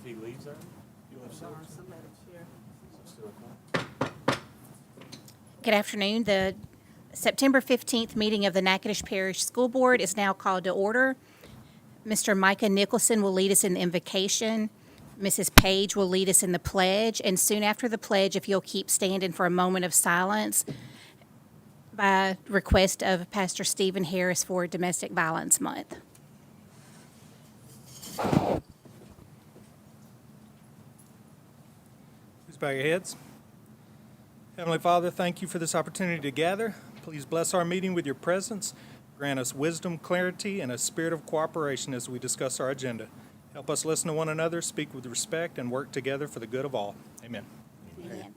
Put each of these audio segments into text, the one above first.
he leaves there, you'll have seven. Good afternoon. The September 15th meeting of the Natchitoches Parish School Board is now called to order. Mr. Micah Nicholson will lead us in the invocation. Mrs. Page will lead us in the pledge. And soon after the pledge, if you'll keep standing for a moment of silence, by request of Pastor Stephen Harris for Domestic Violence Month. Please bow your heads. Heavenly Father, thank you for this opportunity to gather. Please bless our meeting with your presence. Grant us wisdom, clarity, and a spirit of cooperation as we discuss our agenda. Help us listen to one another, speak with respect, and work together for the good of all. Amen. Amen.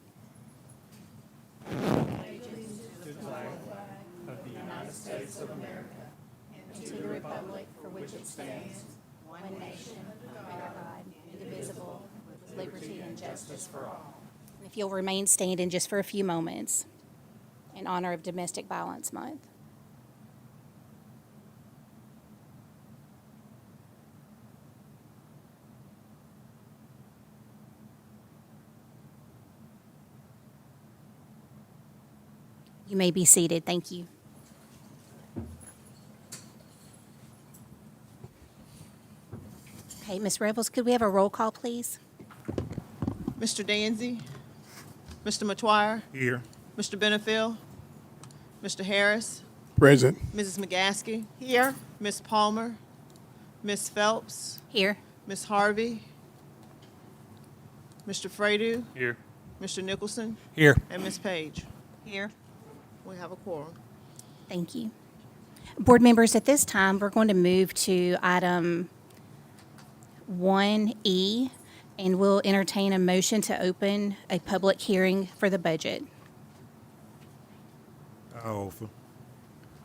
To the republic for which it stands, one nation, under God, indivisible, with liberty and justice for all. And if you'll remain standing just for a few moments in honor of Domestic Violence Month. You may be seated. Thank you. Okay, Ms. Revels, could we have a roll call, please? Mr. Danzy, Mr. Matuire, Here. Mr. Benefiel, Mr. Harris, Present. Mrs. McGaskey. Here. Ms. Palmer, Ms. Phelps, Here. Ms. Harvey, Mr. Fradu, Here. Mr. Nicholson, Here. and Ms. Page. Here. We have a quorum. Thank you. Board members, at this time, we're going to move to item 1E, and we'll entertain a motion to open a public hearing for the budget. I'll offer.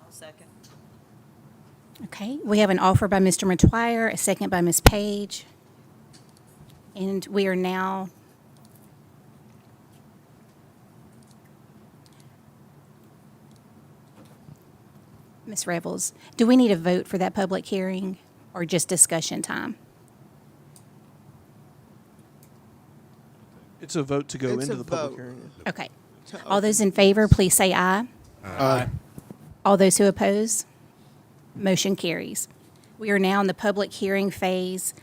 I'll second. Okay, we have an offer by Mr. Matuire, a second by Ms. Page. And we are now Ms. Revels, do we need a vote for that public hearing or just discussion time? It's a vote to go It's into a the public vote. hearing. Okay. All those in favor, please say aye. Aye. All those who oppose, motion carries. We are now in the public hearing phase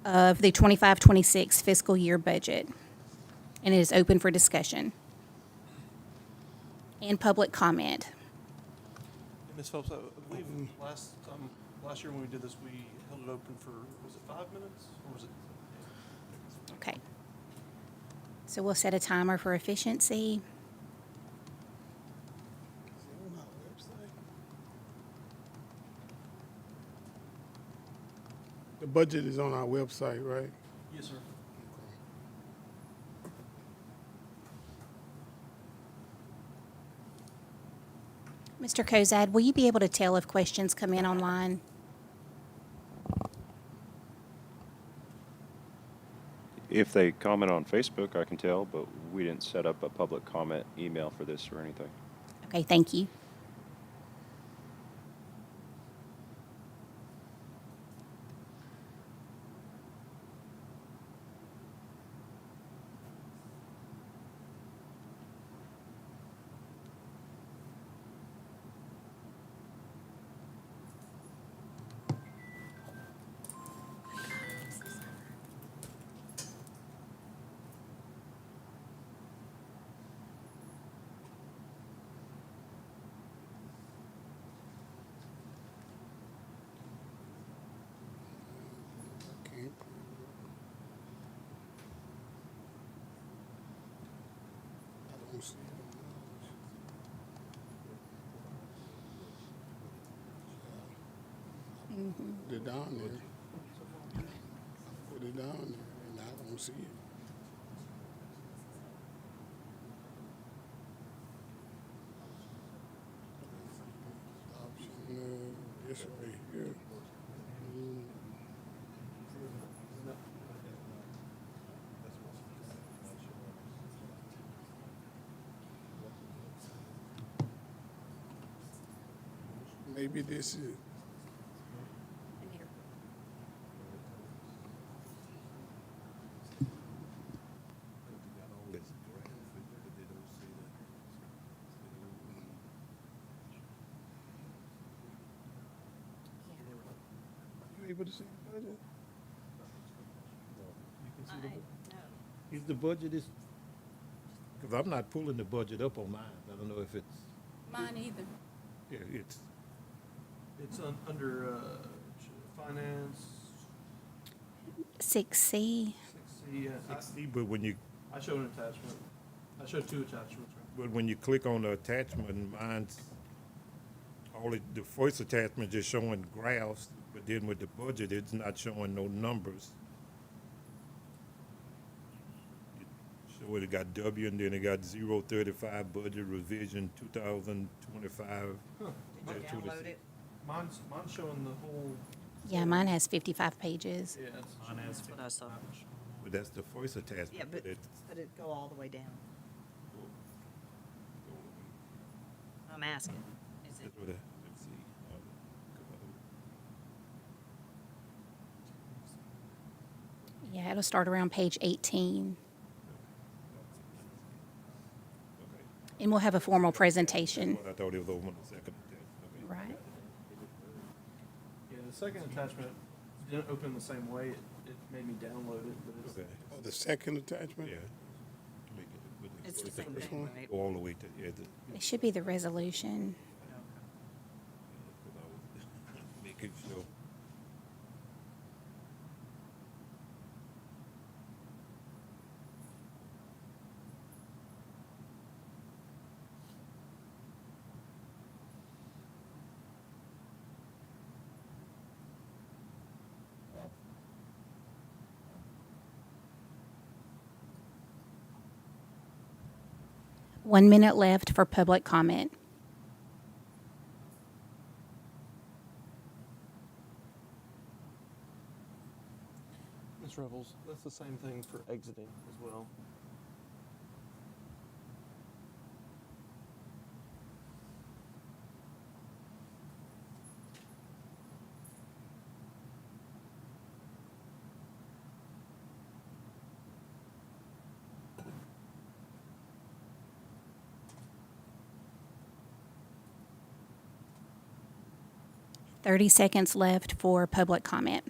of the 25-26 fiscal year budget, and it is open for discussion and public comment. Ms. Phelps, I believe last year when we did this, we held it open for, was it 5 minutes? Or was it? Okay. So we'll set a timer for efficiency. The budget is on our website, right? Yes, sir. Mr. Kozad, will you be able to tell if questions come in online? If they comment on Facebook, I can tell, but we didn't set up a public comment email for this or anything. Okay, thank you. Okay. I don't see it. Put it down there. Put it down there, and I don't see it. Option, it's right here. Maybe this is, able to see the budget? You can see the board. Is the budget is, because I'm not pulling the budget up on mine. I don't know if it's, Mine either. yeah, it's, It's under finance, 6C. 6C. see, but when you, I showed an attachment. I showed two attachments. but when you click on the attachment, mine's, the first attachment just showing graphs, but then with the budget, it's not showing no numbers. So it got W and then it got 035 budget revision 2025. Mine's showing the whole. Yeah, mine has 55 pages. Yeah. That's what I saw. But that's the first attachment. Yeah, but it- did it go all the way down? I'm asking. Is it? That's what let's see. Yeah, it'll start around page 18. Okay. And we'll have a formal presentation. What I thought it was over on the second attachment. Okay. Right. Yeah, the second attachment didn't open the same way. It made me download it, but it's. Okay. Oh, the second attachment? Yeah. It's the same This thing, one? right? Go all the way to, yeah, It should be the resolution. making sure. One minute left for public comment. Ms. Revels, that's the same thing for exiting as well. Thirty seconds left for public comment.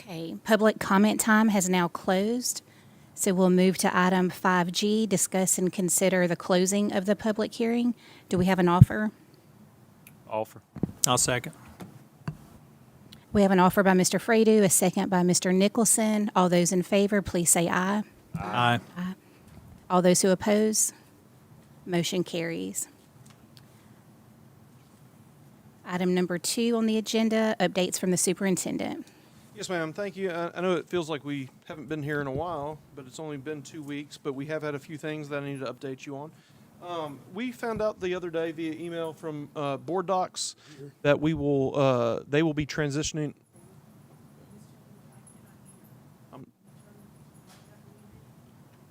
Okay, public comment time has now closed. So we'll move to item 5G, discuss and consider the closing of the public hearing. Do we have an offer? Offer. I'll second. We have an offer by Mr. Fredo, a second by Mr. Nicholson. All those in favor, please say aye. Aye. All those who oppose, motion carries. Item number 2 on the agenda, updates from the superintendent. Yes, ma'am. Thank you. I know it feels like we haven't been here in a while, but it's only been 2 weeks. But we have had a few things that I need to update you on. We found out the other day via email from Board Docs that they will be transitioning.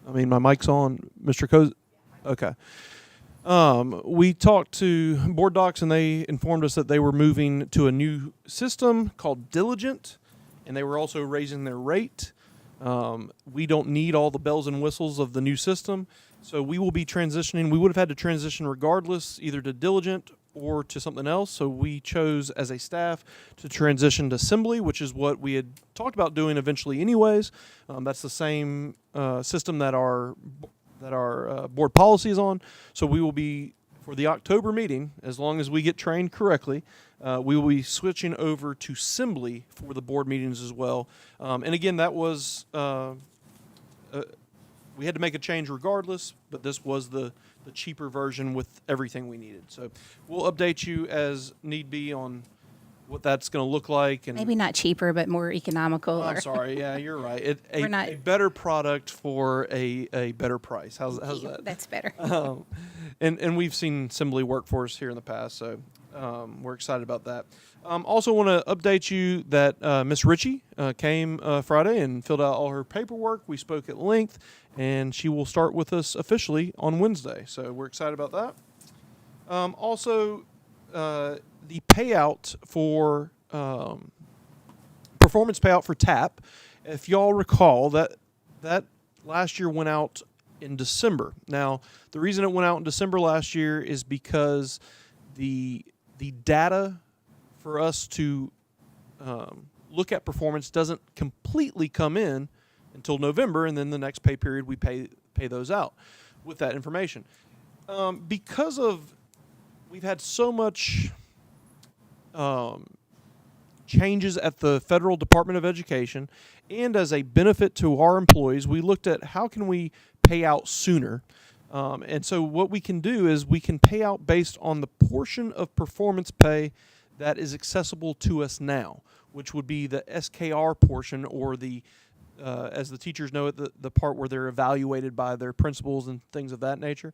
I mean, my mic's on, Mr. Coz. Okay. We talked to Board Docs, and they informed us that they were moving to a new system called Diligent, and they were also raising their rate. We don't need all the bells and whistles of the new system, so we will be transitioning. We would have had to transition regardless, either to Diligent or to something else. So we chose as a staff to transition to Assembly, which is what we had talked about doing eventually anyways. That's the same system that our board policy is on. So we will be, for the October meeting, as long as we get trained correctly, we will be switching over to Assembly for the board meetings as well. And again, that was, we had to make a change regardless, but this was the cheaper version with everything we needed. So we'll update you as need be on what that's going to look like. And Maybe not cheaper, but more economical. I'm or- sorry. Yeah, you're right. We're not- A better product for a better price. How's that? That's better. And we've seen Assembly work for us here in the past, so we're excited about that. Also want to update you that Miss Ritchie came Friday and filled out all her paperwork. We spoke at length, and she will start with us officially on Wednesday. So we're excited about that. Also, the payout for performance payout for TAP. If y'all recall, that last year went out in December. Now, the reason it went out in December last year is because the data for us to look at performance doesn't completely come in until November, and then the next pay period we pay those out with that information. Because of we've had so much changes at the Federal Department of Education, and as a benefit to our employees, we looked at how can we pay out sooner. And so what we can do is we can pay out based on the portion of performance pay that is accessible to us now, which would be the SKR portion, or the, as the teachers know it, the part where they're evaluated by their principals and things of that nature.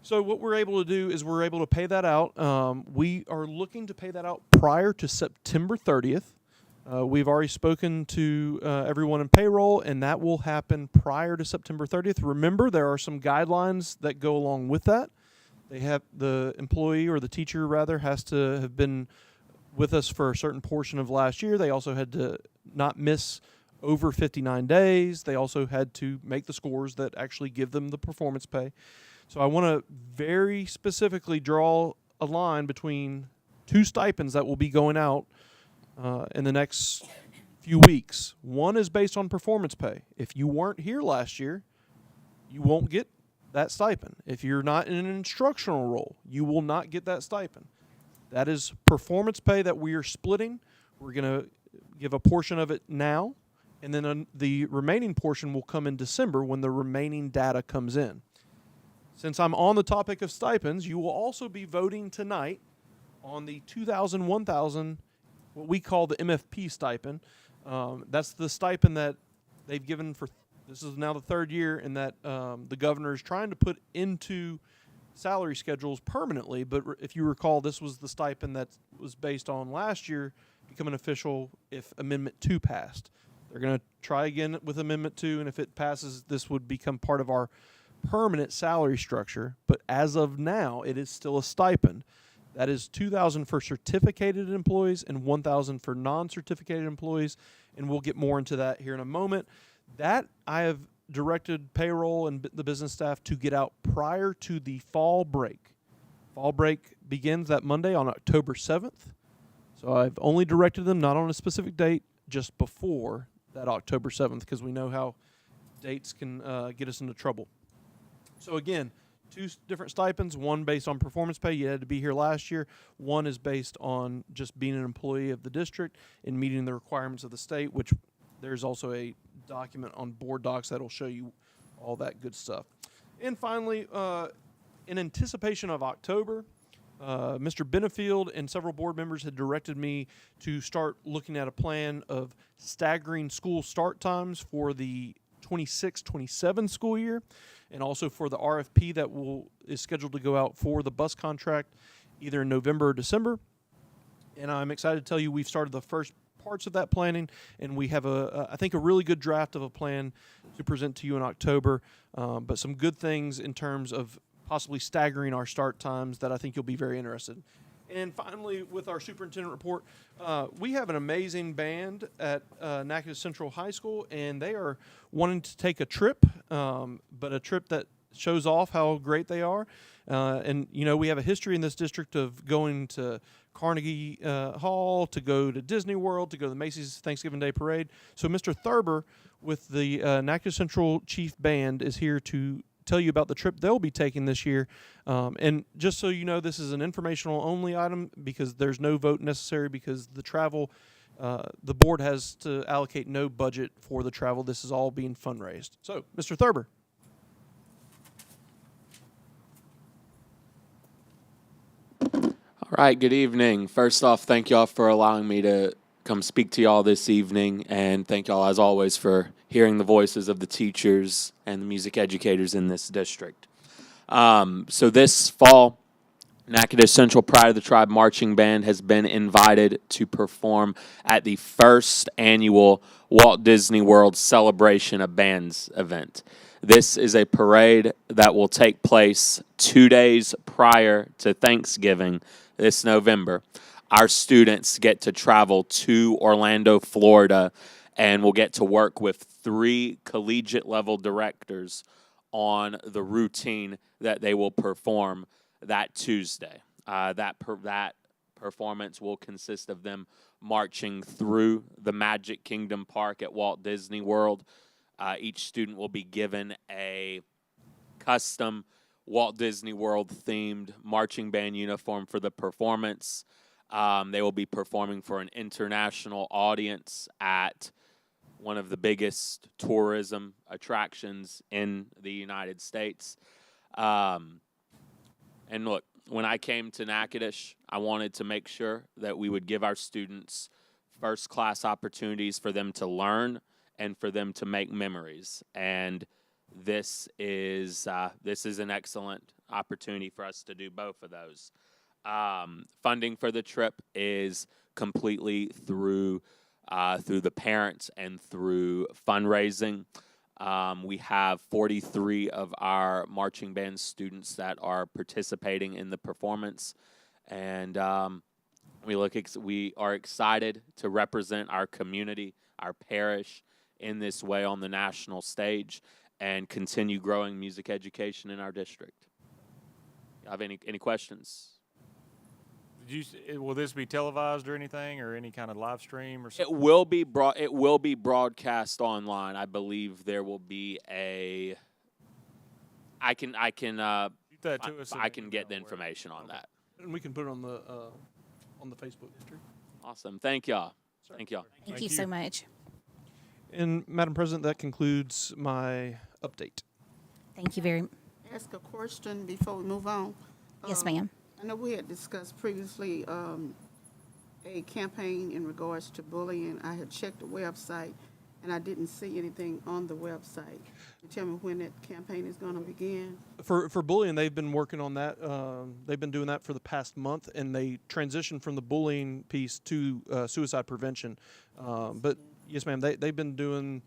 So what we're able to do is we're able to pay that out. We are looking to pay that out prior to September 30th. We've already spoken to everyone in payroll, and that will happen prior to September 30th. Remember, there are some guidelines that go along with that. They have the employee, or the teacher rather, has to have been with us for a certain portion of last year. They also had to not miss over 59 days. They also had to make the scores that actually give them the performance pay. So I want to very specifically draw a line between two stipends that will be going out in the next few weeks. One is based on performance pay. If you weren't here last year, you won't get that stipend. If you're not in an instructional role, you will not get that stipend. That is performance pay that we are splitting. We're going to give a portion of it now, and then the remaining portion will come in December when the remaining data comes in. Since I'm on the topic of stipends, you will also be voting tonight on the 2,000, 1,000, what we call the MFP stipend. That's the stipend that they've given for, this is now the third year, and that the governor is trying to put into salary schedules permanently. But if you recall, this was the stipend that was based on last year becoming official if Amendment 2 passed. They're going to try again with Amendment 2, and if it passes, this would become part of our permanent salary structure. But as of now, it is still a stipend. That is $2,000 for certificated employees and $1,000 for non-certificated employees, and we'll get more into that here in a moment. That I have directed payroll and the business staff to get out prior to the fall break. Fall break begins that Monday on October 7th. So I've only directed them not on a specific date, just before that October 7th, because we know how dates can get us into trouble. So again, two different stipends, one based on performance pay. You had to be here last year. One is based on just being an employee of the district and meeting the requirements of the state, which there's also a document on board docs that'll show you all that good stuff. And finally, in anticipation of October, Mr. Benefield and several board members had directed me to start looking at a plan of staggering school start times for the 26-27 school year, and also for the RFP that is scheduled to go out for the bus contract either in November or December. And I'm excited to tell you we've started the first parts of that planning, and we have I think a really good draft of a plan to present to you in October, but some good things in terms of possibly staggering our start times that I think you'll be very interested in. And finally, with our superintendent report, we have an amazing band at Natchitoches Central High School, and they are wanting to take a trip, but a trip that shows off how great they are. And, you know, we have a history in this district of going to Carnegie Hall, to go to Disney World, to go to the Macy's Thanksgiving Day Parade. So Mr. Thurber with the Natchitoches Central Chief Band is here to tell you about the trip they'll be taking this year. And just so you know, this is an informational only item because there's no vote necessary, because the travel, the board has to allocate no budget for the travel. This is all being fundraised. So, Mr. Thurber. All Right, good evening. First off, thank y'all for allowing me to come speak to y'all this evening, and thank y'all, as always, for hearing the voices of the teachers and the music educators in this district. So this fall, Natchitoches Central Pride of the Tribe Marching Band has been invited to perform at the first annual Walt Disney World Celebration of Bands event. This is a parade that will take place 2 days prior to Thanksgiving this November. Our students get to travel to Orlando, Florida, and will get to work with 3 collegiate level directors on the routine that they will perform that Tuesday. That performance will consist of them marching through the Magic Kingdom Park at Walt Disney World. Each student will be given a custom Walt Disney World themed marching band uniform for the performance. They will be performing for an international audience at one of the biggest tourism attractions in the United States. And look, when I came to Natchitoches, I wanted to make sure that we would give our students first-class opportunities for them to learn and for them to make memories. And this is an excellent opportunity for us to do both of those. Funding for the trip is completely through the parents and through fundraising. We have 43 of our marching band students that are participating in the performance, and we are excited to represent our community, our parish, in this way on the national stage, and continue growing music education in our district. You have any questions? Will this be televised or anything, or any kind of live stream or something? It will be broadcast online. I believe there will be a. I can Shoot that to us I can get the information on that. And we can put it on the Facebook history. Awesome. Thank y'all. Thank y'all. Thank you so much. And Madam President, that concludes my update. Thank you very much. Ask a question before we move on. Yes, ma'am. I know we had discussed previously a campaign in regards to bullying. I had checked the website, and I didn't see anything on the website. You tell me when that campaign is going to begin? For bullying, they've been working on that. They've been doing that for the past month, and they transitioned from the bullying piece to suicide prevention. But yes, ma'am, they've been doing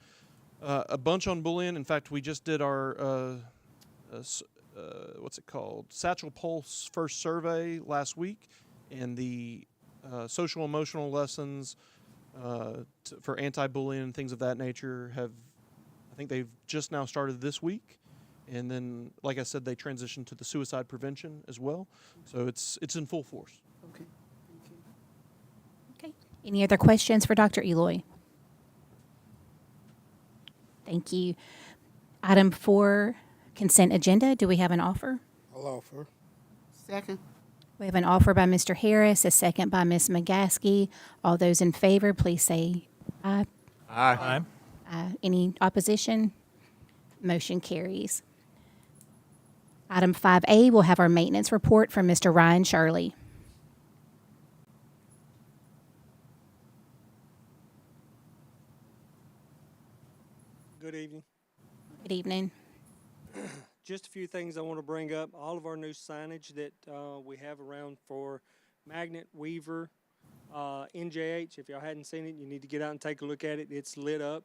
a bunch on bullying. In fact, we just did our what's it called? Satchel Pulse first survey last week, and the social emotional lessons for anti-bullying and things of that nature I think they've just now started this week. And then, like I said, they transitioned to the suicide prevention as well. So it's in full force. Okay, thank you. Okay. Any other questions for Dr. Eloy? Thank you. Item 4, consent agenda. Do we have an offer? I'll offer. Second. We have an offer by Mr. Harris, a second by Ms. McGaskey. All those in favor, please say aye. Aye. Any opposition? Motion carries. Item 5A, we'll have our maintenance report from Mr. Ryan Shirley. Good evening. Good evening. Just a few things I want to bring up. All of our new signage that we have around for Magnet, Weaver, NJH. If y'all hadn't seen it, you need to get out and take a look at it. It's lit up.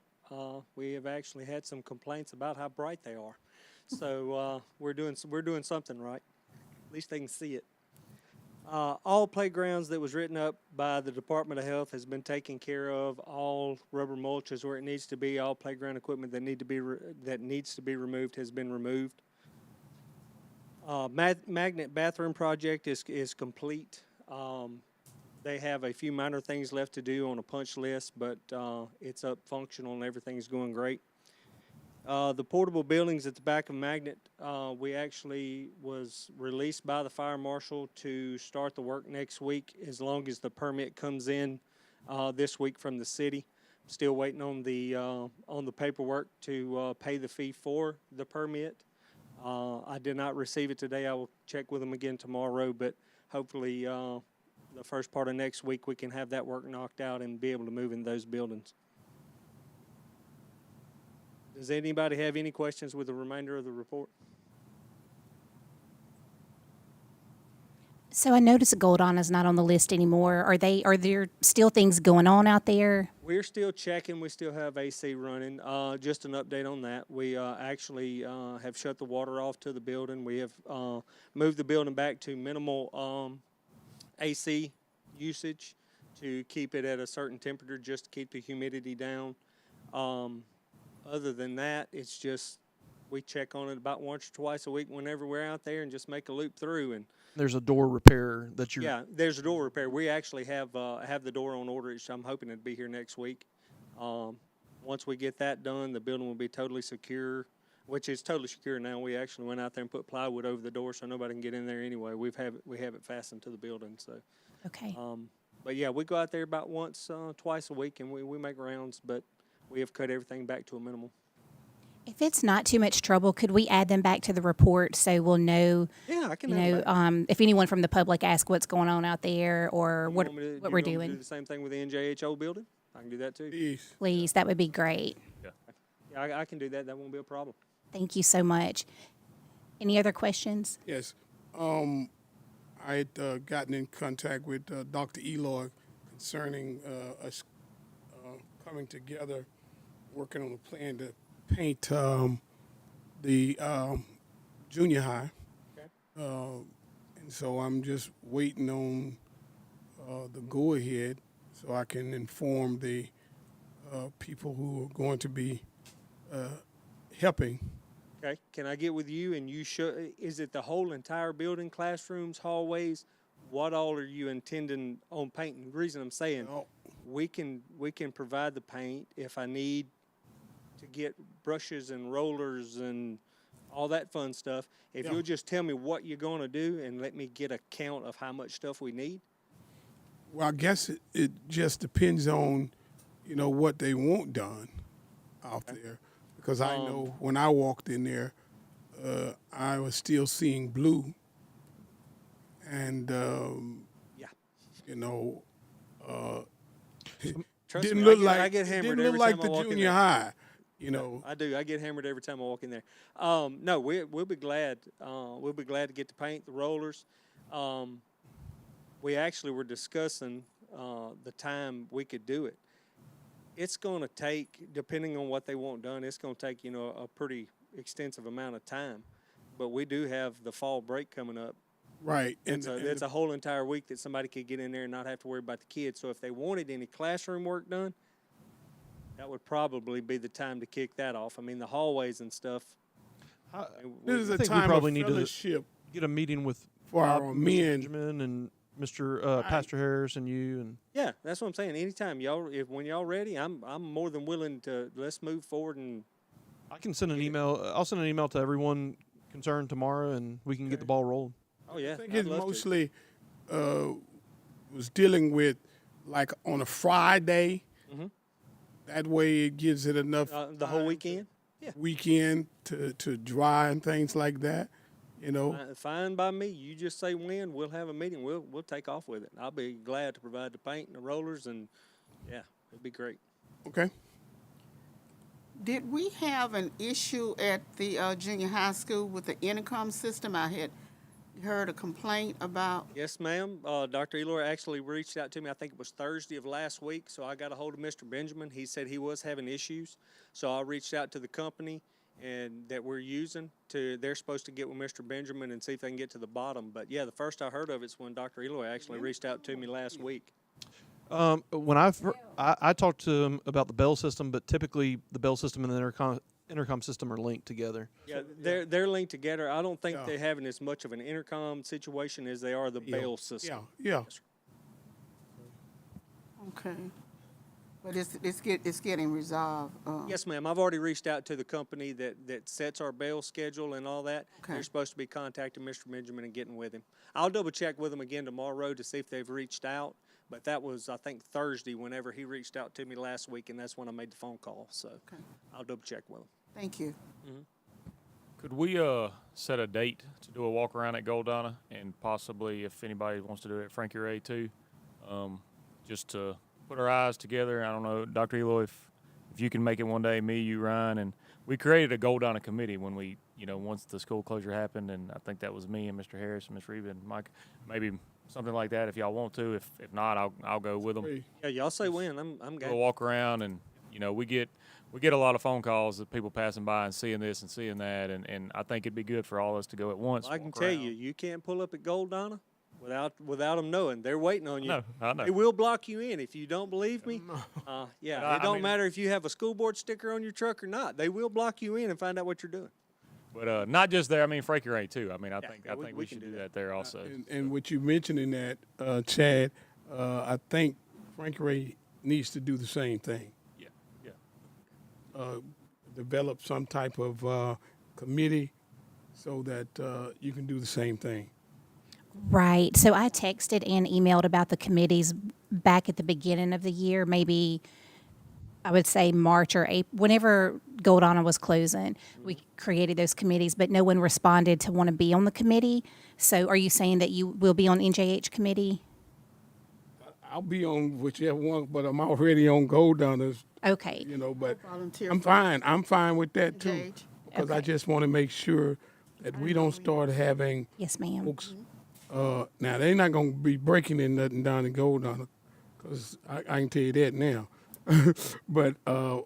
We have actually had some complaints about how bright they are. So we're doing something right. At least they can see it. All playgrounds that was written up by the Department of Health has been taken care of. All rubber mulch is where it needs to be. All playground equipment that needs to be removed has been removed. Magnet bathroom project is complete. They have a few minor things left to do on a punch list, but it's up functional and everything's going great. The portable buildings at the back of Magnet, we actually was released by the fire marshal to start the work next week as long as the permit comes in this week from the city. Still waiting on the paperwork to pay the fee for the permit. I did not receive it today. I will check with them again tomorrow, but hopefully the first part of next week, we can have that work knocked out and be able to move in those buildings. Does anybody have any questions with the remainder of the report? So I noticed Goldana's not on the list anymore. Are there still things going on out there? We're still checking. We still have AC running. Just an update on that. We actually have shut the water off to the building. We have moved the building back to minimal AC usage to keep it at a certain temperature, just to keep the humidity down. Other than that, it's just we check on it about once or twice a week whenever we're out there and just make a loop through. And There's a door repair that you're. yeah, there's a door repair. We actually have the door on order. I'm hoping it'll be here next week. Once we get that done, the building will be totally secure, which is totally secure now. We actually went out there and put plywood over the door so nobody can get in there anyway. We have it fastened to the building. So, Okay. but yeah, we go out there about once, twice a week, and we make rounds. But we have cut everything back to a minimal. If it's not too much trouble, could we add them back to the report so we'll know, Yeah, I can. you add it know, back. if anyone from the public asks what's going on out there or You what want me to- what you we're want me to doing? Do the same thing with the NJHO building. I can do that too. Please. Please, that would be great. Yeah, I can do that. That won't be a problem. Thank you so much. Any other questions? Yes. I had gotten in contact with Dr. Eloy concerning us coming together, working on a plan to paint the junior high. Okay. And so I'm just waiting on the go-ahead so I can inform the people who are going to be helping. Okay, can I get with you and you show, is it the whole entire building, classrooms, hallways? What all are you intending on painting? The reason I'm saying, Oh, we can provide the paint if I need to get brushes and rollers and all that fun stuff. If Yeah. you'll just tell me what you're gonna do and let me get a count of how much stuff we need. well, I guess it just depends on, what they want done out there. Because I know when I walked in there, I was still seeing blue. And, Yeah. Trust didn't me, look I like get hammered didn't every look like time I the walk in junior there. high. I do. I get hammered every time I walk in there. No, we'll be glad. We'll be glad to get the paint, the rollers. We actually were discussing the time we could do it. It's going to take, depending on what they want done, it's going to take a pretty extensive amount of time. But we do have the fall break coming up. Right. And, So and it's a whole entire week that somebody could get in there and not have to worry about the kids. So if they wanted any classroom work done, that would probably be the time to kick that off. I mean, the hallways and stuff. this is I a think we time probably of need to fellowship get a meeting with for Bob, our Mr. men. Benjamin and Mr. Pastor Harris and you and Yeah, that's what I'm saying. Anytime when y'all ready, I'm more than willing to let's move forward and I can send an email. I'll send an email to everyone concerned tomorrow, and we can get the ball rolling. oh yeah, I think I'd it love to. mostly was dealing with like on a Friday. Mhm. That way it gives it enough The whole weekend. weekend to dry and things like that. Fine by me. You just say when. We'll have a meeting. We'll take off with it. I'll be glad to provide the paint and the rollers, and yeah, it'd be great. Okay. Did we have an issue at the junior high school with the intercom system? I had heard a complaint about. Yes, ma'am. Dr. Eloy actually reached out to me. I think it was Thursday of last week. So I got a hold of Mr. Benjamin. He said he was having issues. So I reached out to the company and that we're using they're supposed to get with Mr. Benjamin and see if they can get to the bottom. But yeah, the first I heard of it's when Dr. Eloy actually reached out to me last week. When I talked to him about the bell system, but typically the bell system and the intercom system are linked together. Yeah, they're linked together. I don't think Yeah. they're having as much of an intercom situation as they are the bail system. Yeah. Okay. But it's getting resolved. Yes, ma'am. I've already reached out to the company that sets our bail schedule and all that. Okay. They're supposed to be contacting Mr. Benjamin and getting with him. I'll double check with them again tomorrow to see if they've reached out. But that was, I think, Thursday whenever he reached out to me last week, and that's when I made the phone call. So Okay. I'll double check with him. Thank you. Could we set a date to do a walk around at Goldana, and possibly if anybody wants to do it at Frankie Ray too, just to put our eyes together. I don't know, Dr. Eloy, if you can make it one day, me, you, Ryan, and we created a Gold Honor committee when we, once the school closure happened, and I think that was me and Mr. Harris and Ms. Reba and Mike. Maybe something like that if y'all want to. If not, I'll go with them. Great. Yeah, y'all say when. I'm We'll game. walk around, and we get a lot of phone calls of people passing by and seeing this and seeing that, and I think it'd be good for all of us to go at once. I can walk tell around. you can't pull up at Gold Donna without them knowing. They're waiting on you. I know. They will block you in if you don't believe me. But Yeah, it don't matter if you have a school board sticker on your truck or not. They will block you in and find out what you're doing. But not just there. I mean, Frankie Ray too. I mean, I think we we can should do do that. that there also. And what you mentioned in that, Chad, I think Frank Ray needs to do the same thing. Yeah. Develop some type of committee so that you can do the same thing. Right. So I texted and emailed about the committees back at the beginning of the year, maybe I would say March or April, whenever Gold Honor was closing. We created those committees, but no one responded to want to be on the committee. So are you saying that you will be on NJH committee? I'll be on whichever one, but I'm already on Gold Donors, Okay. but Volunteer I'm for fine. I'm fine with that too. Engage. Because I Okay. just want to make sure that we don't start having Yes, ma'am. folks. Now they're not going to be breaking in nothing down in Gold Donor, because I can tell you that now. But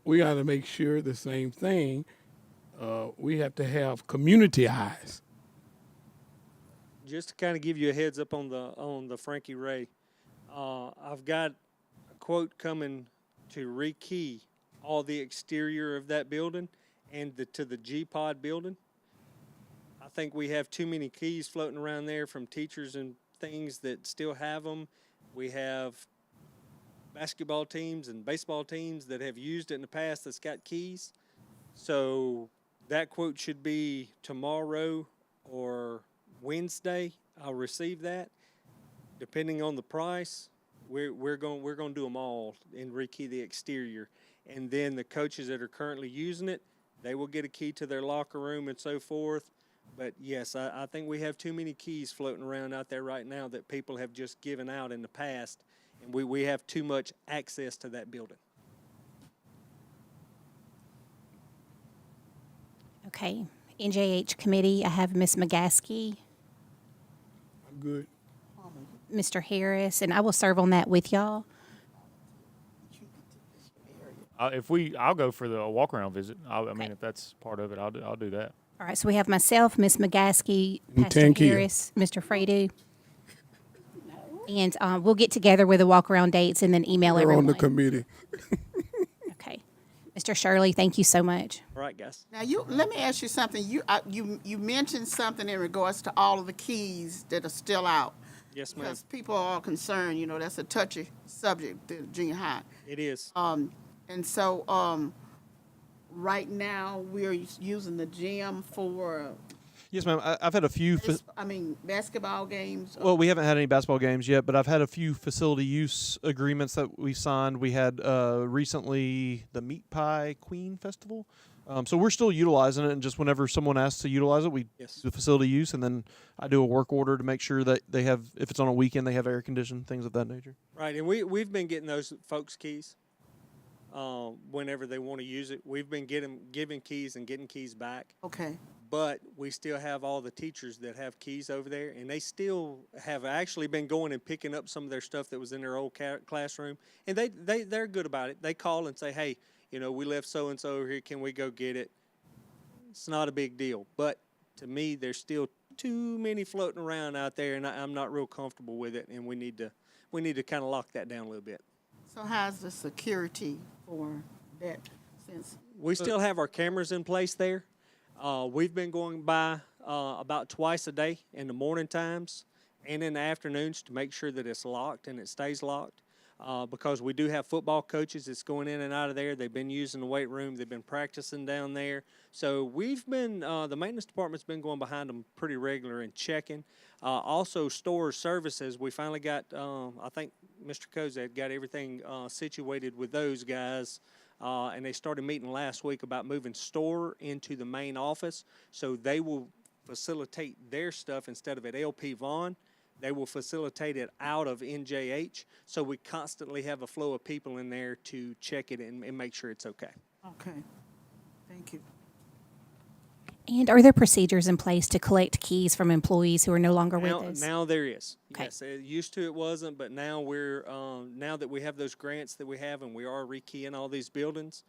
we got to make sure the same thing. We have to have community eyes. Just to kind of give you a heads up on the Frankie Ray, I've got a quote coming to rekey all the exterior of that building and to the G-Pod building. I think we have too many keys floating around there from teachers and things that still have them. We have basketball teams and baseball teams that have used it in the past that's got keys. So that quote should be tomorrow or Wednesday. I'll receive that. Depending on the price, we're going to do them all and rekey the exterior. And then the coaches that are currently using it, they will get a key to their locker room and so forth. But yes, I think we have too many keys floating around out there right now that people have just given out in the past, and we have too much access to that building. Okay. NJH committee, I have Ms. McGaskey, I'm good. Mr. Harris, and I will serve on that with y'all. I'll go for the walk around visit. I mean, if that's part of it, I'll do that. All right, so we have myself, Ms. McGaskey, And Pastor Tankia. Harris, Mr. Fradu. And we'll get together with the walk-around dates and then email We're everyone. on the committee. Okay. Mr. Shirley, thank you so much. All right, guys. Now, let me ask you something. You mentioned something in regards to all of the keys that are still out. Yes, ma'am. Because people are concerned, that's a touchy subject, the junior high. It is. And so, right now, we're using the gym for, Yes, ma'am. I've had a few. basketball games. Well, we haven't had any basketball games yet, but I've had a few facility use agreements that we signed. We had recently the Meat Pie Queen Festival. So we're still utilizing it, and just whenever someone asks to utilize it, we Yes. do the facility use, and then I do a work order to make sure that they have, if it's on a weekend, they have air conditioned, things of that nature. Right, and we've been getting those folks' keys whenever they want to use it. We've been giving keys and getting keys back. Okay. But we still have all the teachers that have keys over there, and they still have actually been going and picking up some of their stuff that was in their old classroom, and they're good about it. They call and say, hey, we left so-and-so over here, can we go get it? It's not a big deal, but to me, there's still too many floating around out there, and I'm not real comfortable with it, and we need to kind of lock that down a little bit. So how's the security for that since? We still have our cameras in place there. We've been going by about twice a day in the morning times and in the afternoons to make sure that it's locked and it stays locked because we do have football coaches that's going in and out of there. They've been using the weight room. They've been practicing down there. So we've been, the maintenance department's been going behind them pretty regular and checking. Also store services, we finally got, I think Mr. Kozad got everything situated with those guys. And they started meeting last week about moving store into the main office, so they will facilitate their stuff instead of at LP Vaughn. They will facilitate it out of NJH, so we constantly have a flow of people in there to check it and make sure it's okay. Okay, thank you. And are there procedures in place to collect keys from employees who are no longer with us? Now there is. Okay. Yes, used to it wasn't, but now we're, now that we have those grants that we have and we are rekeying all these buildings,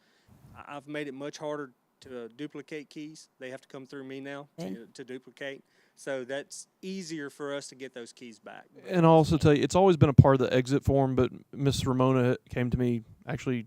I've made it much harder to duplicate keys. They have to come through me now to duplicate. So that's easier for us to get those keys back. And I'll also tell you, it's always been a part of the exit form, but Miss Ramona came to me actually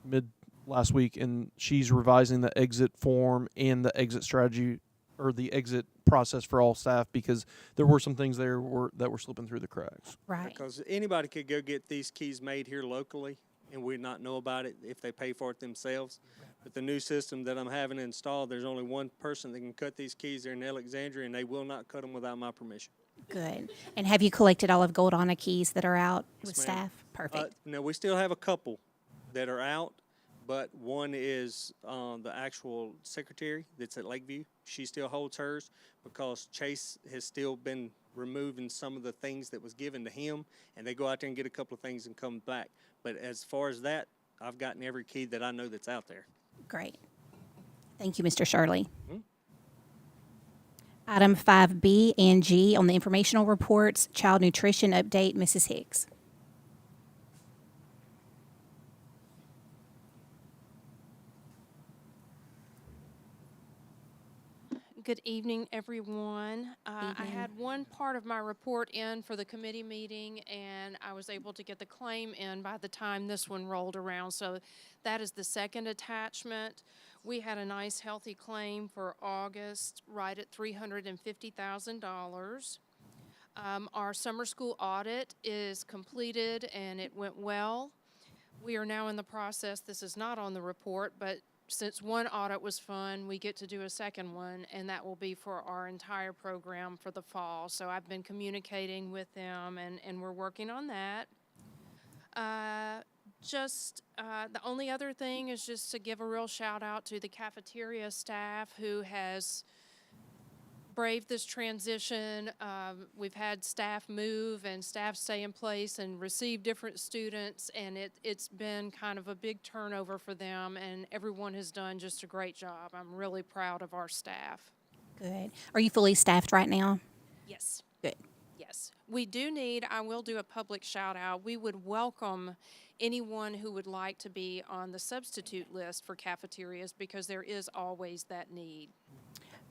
mid last week, and she's revising the exit form and the exit strategy or the exit process for all staff because there were some things there that were slipping through the cracks. Right. Because anybody could go get these keys made here locally and we'd not know about it if they pay for it themselves. But the new system that I'm having installed, there's only one person that can cut these keys there in Alexandria, and they will not cut them without my permission. Good. And have you collected all of Goldana keys that are out with Yes, ma'am. staff? Perfect. No, we still have a couple that are out, but one is the actual secretary that's at Lakeview. She still holds hers because Chase has still been removing some of the things that was given to him, and they go out there and get a couple of things and come back. But as far as that, I've gotten every key that I know that's out there. Great. Thank you, Mr. Shirley. Hmm? Item 5B and G on the informational reports, child nutrition update, Mrs. Hicks. Good evening, everyone. I had one part of my report in for the committee meeting, and I was able to get the claim in by the time this one rolled around. So that is the second attachment. We had a nice, healthy claim for August, right at $350,000. Our summer school audit is completed, and it went well. We are now in the process, this is not on the report, but since one audit was fun, we get to do a second one, and that will be for our entire program for the fall. So I've been communicating with them, and we're working on that. The only other thing is just to give a real shout out to the cafeteria staff who has braved this transition. We've had staff move and staff stay in place and receive different students, and it's been kind of a big turnover for them, and everyone has done just a great job. I'm really proud of our staff. Good. Are you fully staffed right now? Yes. Good. Yes. We do need, I will do a public shout out. We would welcome anyone who would like to be on the substitute list for cafeterias because there is always that need.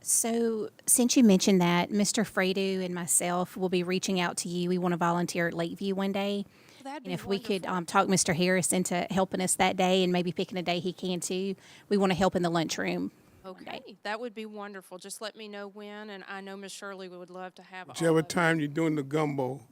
So, since you mentioned that, Mr. Fredu and myself will be reaching out to you. We want to volunteer at Lakeview one day. That'd And be if we could wonderful. talk Mr. Harris into helping us that day and maybe picking a day he can too. We want to help in the lunchroom. Okay, that would be wonderful. Just let me know when, and I know Miss Shirley would love to have all Whichever of you. time you're doing the gumbo.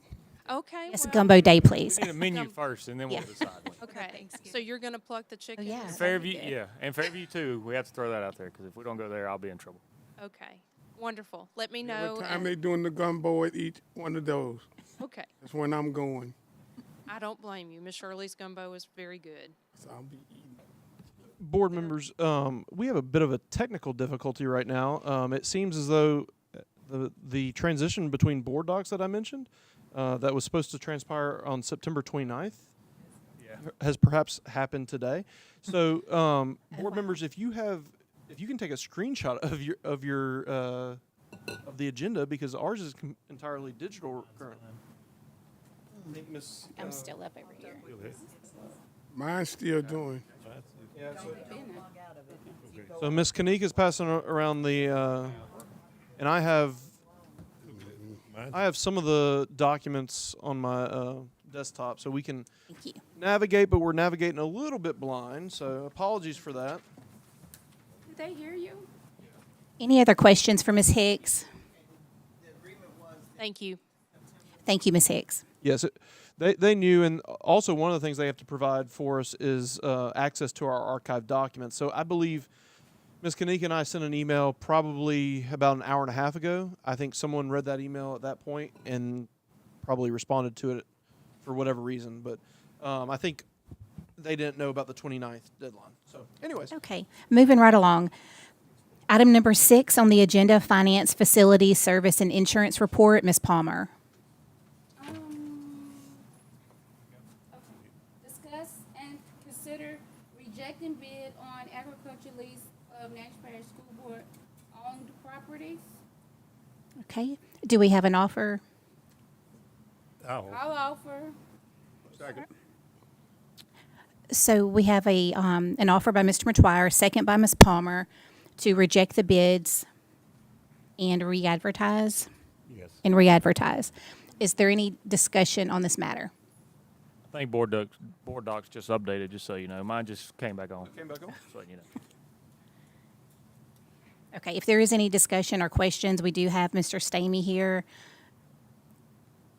Okay. Yes, well, gumbo day, please. We need a menu Gum- first, and then we'll Yeah. decide. Okay, so you're gonna pluck the chicken? yeah. Is that- Fairview, yeah, and Fairview too. We have to throw that out there because if we don't go there, I'll be in trouble. Okay, wonderful. Let me know. What time and- they doing the gumbo at each one of those? Okay, That's when I'm going. I don't blame you. Miss Shirley's gumbo is very good. So I'll be eating. Board members, we have a bit of a technical difficulty right now. It seems as though the transition between board docs that I mentioned, that was supposed to transpire on September 29th, has perhaps happened today. So, board members, if you can take a screenshot of the agenda, because ours is entirely digital currently. I think Miss. I'm still up over here. Mine's still doing. So Miss Kanika is passing around the, and I have some of the documents on my desktop, so we can Thank you. navigate, but we're navigating a little bit blind. So apologies for that. Did they hear you? Any other questions for Ms. Hicks? Thank you. Thank you, Ms. Hicks. Yes, they knew, and also one of the things they have to provide for us is access to our archived documents. So I believe Ms. Kanika and I sent an email probably about an hour and a half ago. I think someone read that email at that point and probably responded to it for whatever reason. But I think they didn't know about the 29th deadline. So anyways. Okay, moving right along. Item number 6 on the agenda, Finance, Facility, Service, and Insurance Report, Ms. Palmer. consider rejecting bid on agriculture lease of Nash Parish School Board owned properties. Okay. Do we have an offer? Oh, I'll offer. second. So we have an offer by Mr. McTwire, a second by Ms. Palmer, to reject the bids and re-advertise. Yes. And re-advertise. Is there any discussion on this matter? I think board docs just updated, just so you know. Mine just came back on. Came back on? So you know. Okay, if there is any discussion or questions, we do have Mr. Stamey here.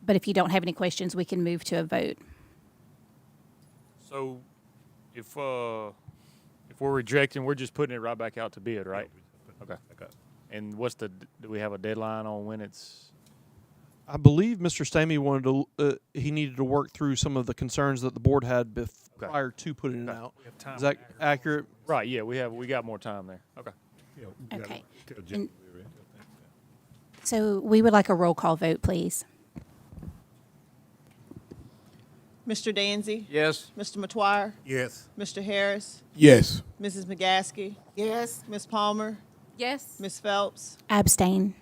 But if you don't have any questions, we can move to a vote. So, if we're rejecting, we're just putting it right back out to bid, right? Okay. And do we have a deadline on when it's? I believe Mr. Stamey wanted to, he needed to work through some of the concerns that the board had prior to putting it out. Is that accurate? Right. Yeah, we got more time there. Okay. Yeah, we got Okay. till And- January. So we would like a roll call vote, please. Mr. Danzy? Yes. Mr. McTwire? Yes. Mr. Harris? Yes. Mrs. McGaskey? Yes. Ms. Palmer? Yes. Ms. Phelps? Abstain.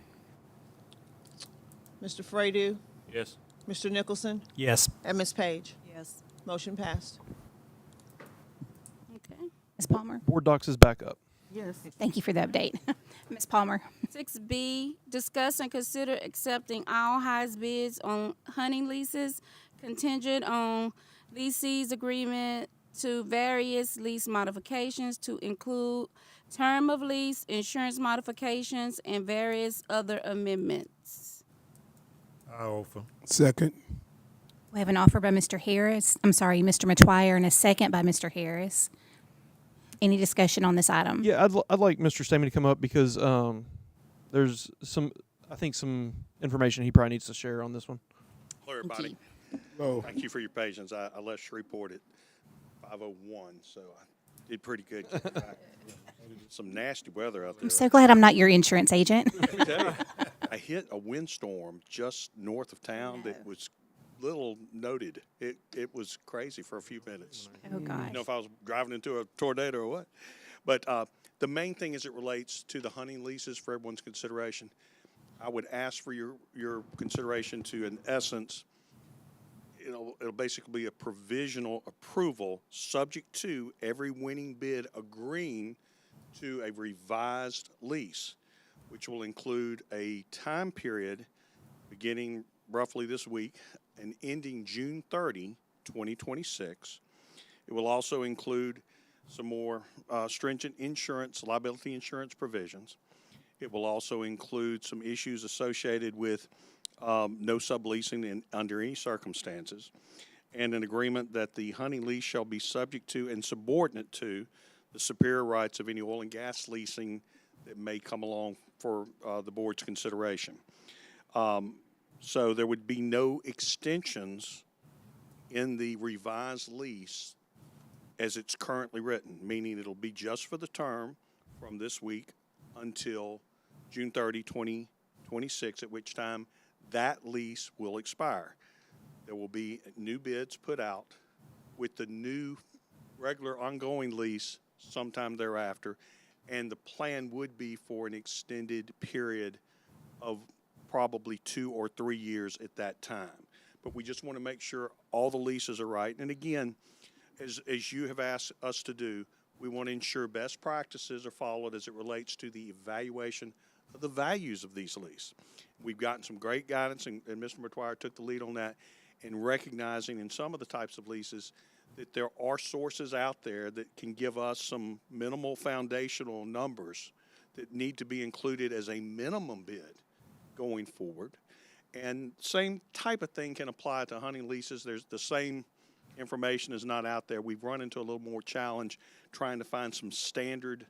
Mr. Fredo? Yes. Mr. Nicholson? Yes. And Ms. Page? Yes. Motion passed. Okay. Ms. Palmer? Board docs is back up. Yes. Thank you for the update. Ms. Palmer? 6B, discuss and consider accepting all highest bids on hunting leases contingent on leasees' agreement to various lease modifications to include term of lease, insurance modifications, and various other amendments. I offer. Second. We have an offer by Mr. Harris, Mr. McTwire, and a second by Mr. Harris. Any discussion on this item? Yeah, I'd like Mr. Stamey to come up because there's some information he probably needs to share on this one. Hello, everybody. Oh, Thank you for your patience. I left Shreveport at 5:01, so I did pretty good getting back. Some nasty weather out there. I'm so glad I'm not your insurance agent. Let me tell you, I hit a windstorm just north of town that was little noted. It was crazy for a few minutes. Oh, gosh. You know, if I was driving into a tornado or what. But the main thing as it relates to the hunting leases for everyone's consideration, I would ask for your consideration to, in essence, it'll basically be a provisional approval subject to every winning bid agreeing to a revised lease, which will include a time period beginning roughly this week and ending June 30, 2026. It will also include some more stringent liability insurance provisions. It will also include some issues associated with no subleasing under any circumstances, and an agreement that the hunting lease shall be subject to and subordinate to the superior rights of any oil and gas leasing that may come along for the board's consideration. So there would be no extensions in the revised lease as it's currently written, meaning it'll be just for the term from this week until June 30, 2026, at which time that lease will expire. There will be new bids put out with the new regular ongoing lease sometime thereafter, and the plan would be for an extended period of probably 2 or 3 years at that time. But we just want to make sure all the leases are right. And again, as you have asked us to do, we want to ensure best practices are followed as it relates to the evaluation of the values of these leases. We've gotten some great guidance, and Mr. McTwire took the lead on that, in recognizing in some of the types of leases that there are sources out there that can give us some minimal foundational numbers that need to be included as a minimum bid going forward. And same type of thing can apply to hunting leases. There's the same information is not out there. We've run into a little more challenge trying to find some standard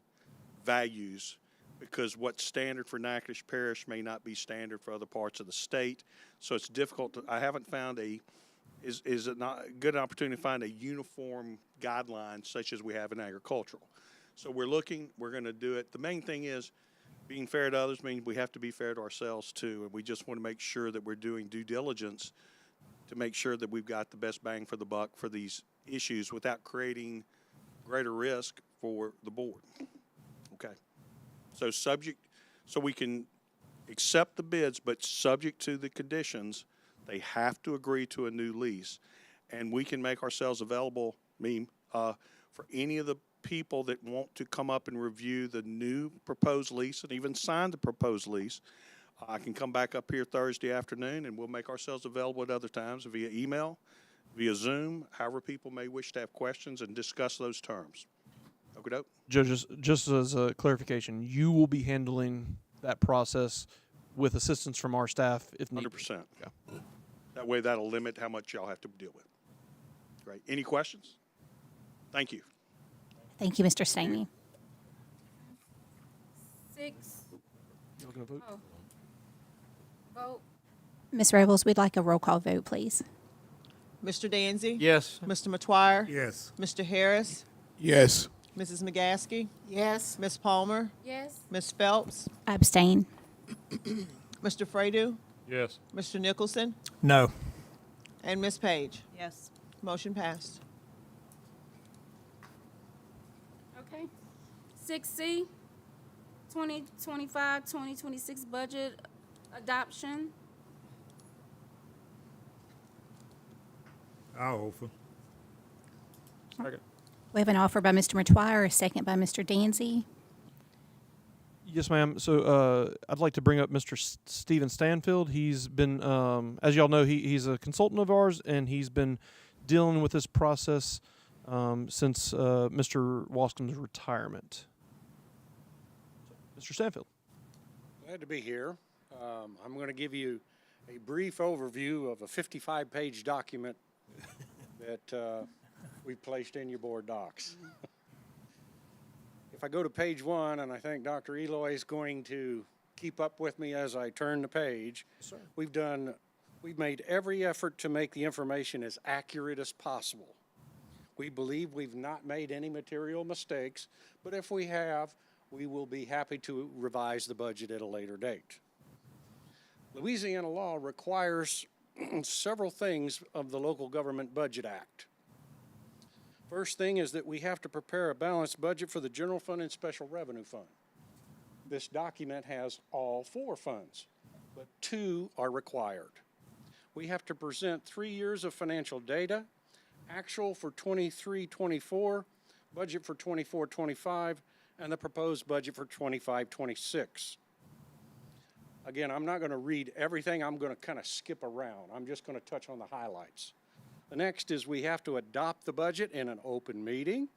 values, because what's standard for Natchitoches Parish may not be standard for other parts of the state. So it's difficult I haven't found is it not a good opportunity to find a uniform guideline such as we have in agricultural. So we're going to do it. The main thing is being fair to others means we have to be fair to ourselves too. And we just want to make sure that we're doing due diligence to make sure that we've got the best bang for the buck for these issues without creating greater risk for the board. Okay. So we can accept the bids, but subject to the conditions, they have to agree to a new lease. And we can make ourselves available, for any of the people that want to come up and review the new proposed lease and even sign the proposed lease. I can come back up here Thursday afternoon, and we'll make ourselves available at other times via email, via Zoom, however people may wish to have questions and discuss those terms. Okey-doke? Joe, just as a clarification, you will be handling that process with assistance from our staff if needed. 100%. Okay. That way, that'll limit how much y'all have to deal with. Great. Any questions? Thank you. Thank you, Mr. Staney. 6. You looking to vote? Oh. Vote. Ms. Revels, we'd like a roll call vote, please. Mr. Danzy? Yes. Mr. Matoir? Yes. Mr. Harris? Yes. Mrs. McGaskey? Yes. Ms. Palmer? Yes. Ms. Phelps? I abstain. Mr. Fredo? Yes. Mr. Nicholson? No. And Ms. Page? Yes. Motion passed. Okay. 6C, 2025-2026 budget adoption. I'll offer. Second. We have an offer by Mr. Matoir, a second by Mr. Danzy. Yes, ma'am. So I'd like to bring up Mr. Stephen Stanfield. He's been, as y'all know, he's a consultant of ours, and he's been dealing with this process since Mr. Wascom's retirement. Mr. Stanfield. Glad to be here. I'm going to give you a brief overview of a 55-page document that we placed in your board docs. If I go to page 1, and I think Dr. Eloy is going to keep up with me as I turn the page, Sir. we've made every effort to make the information as accurate as possible. We believe we've not made any material mistakes, but if we have, we will be happy to revise the budget at a later date. Louisiana law requires several things of the Local Government Budget Act. First thing is that we have to prepare a balanced budget for the general fund and special revenue fund. This document has all 4 funds, but 2 are required. We have to present 3 years of financial data, actual for 23-24, budget for 24-25, and the proposed budget for 25-26. Again, I'm not going to read everything. I'm going to kind of skip around. I'm just going to touch on the highlights. The next is we have to adopt the budget in an open meeting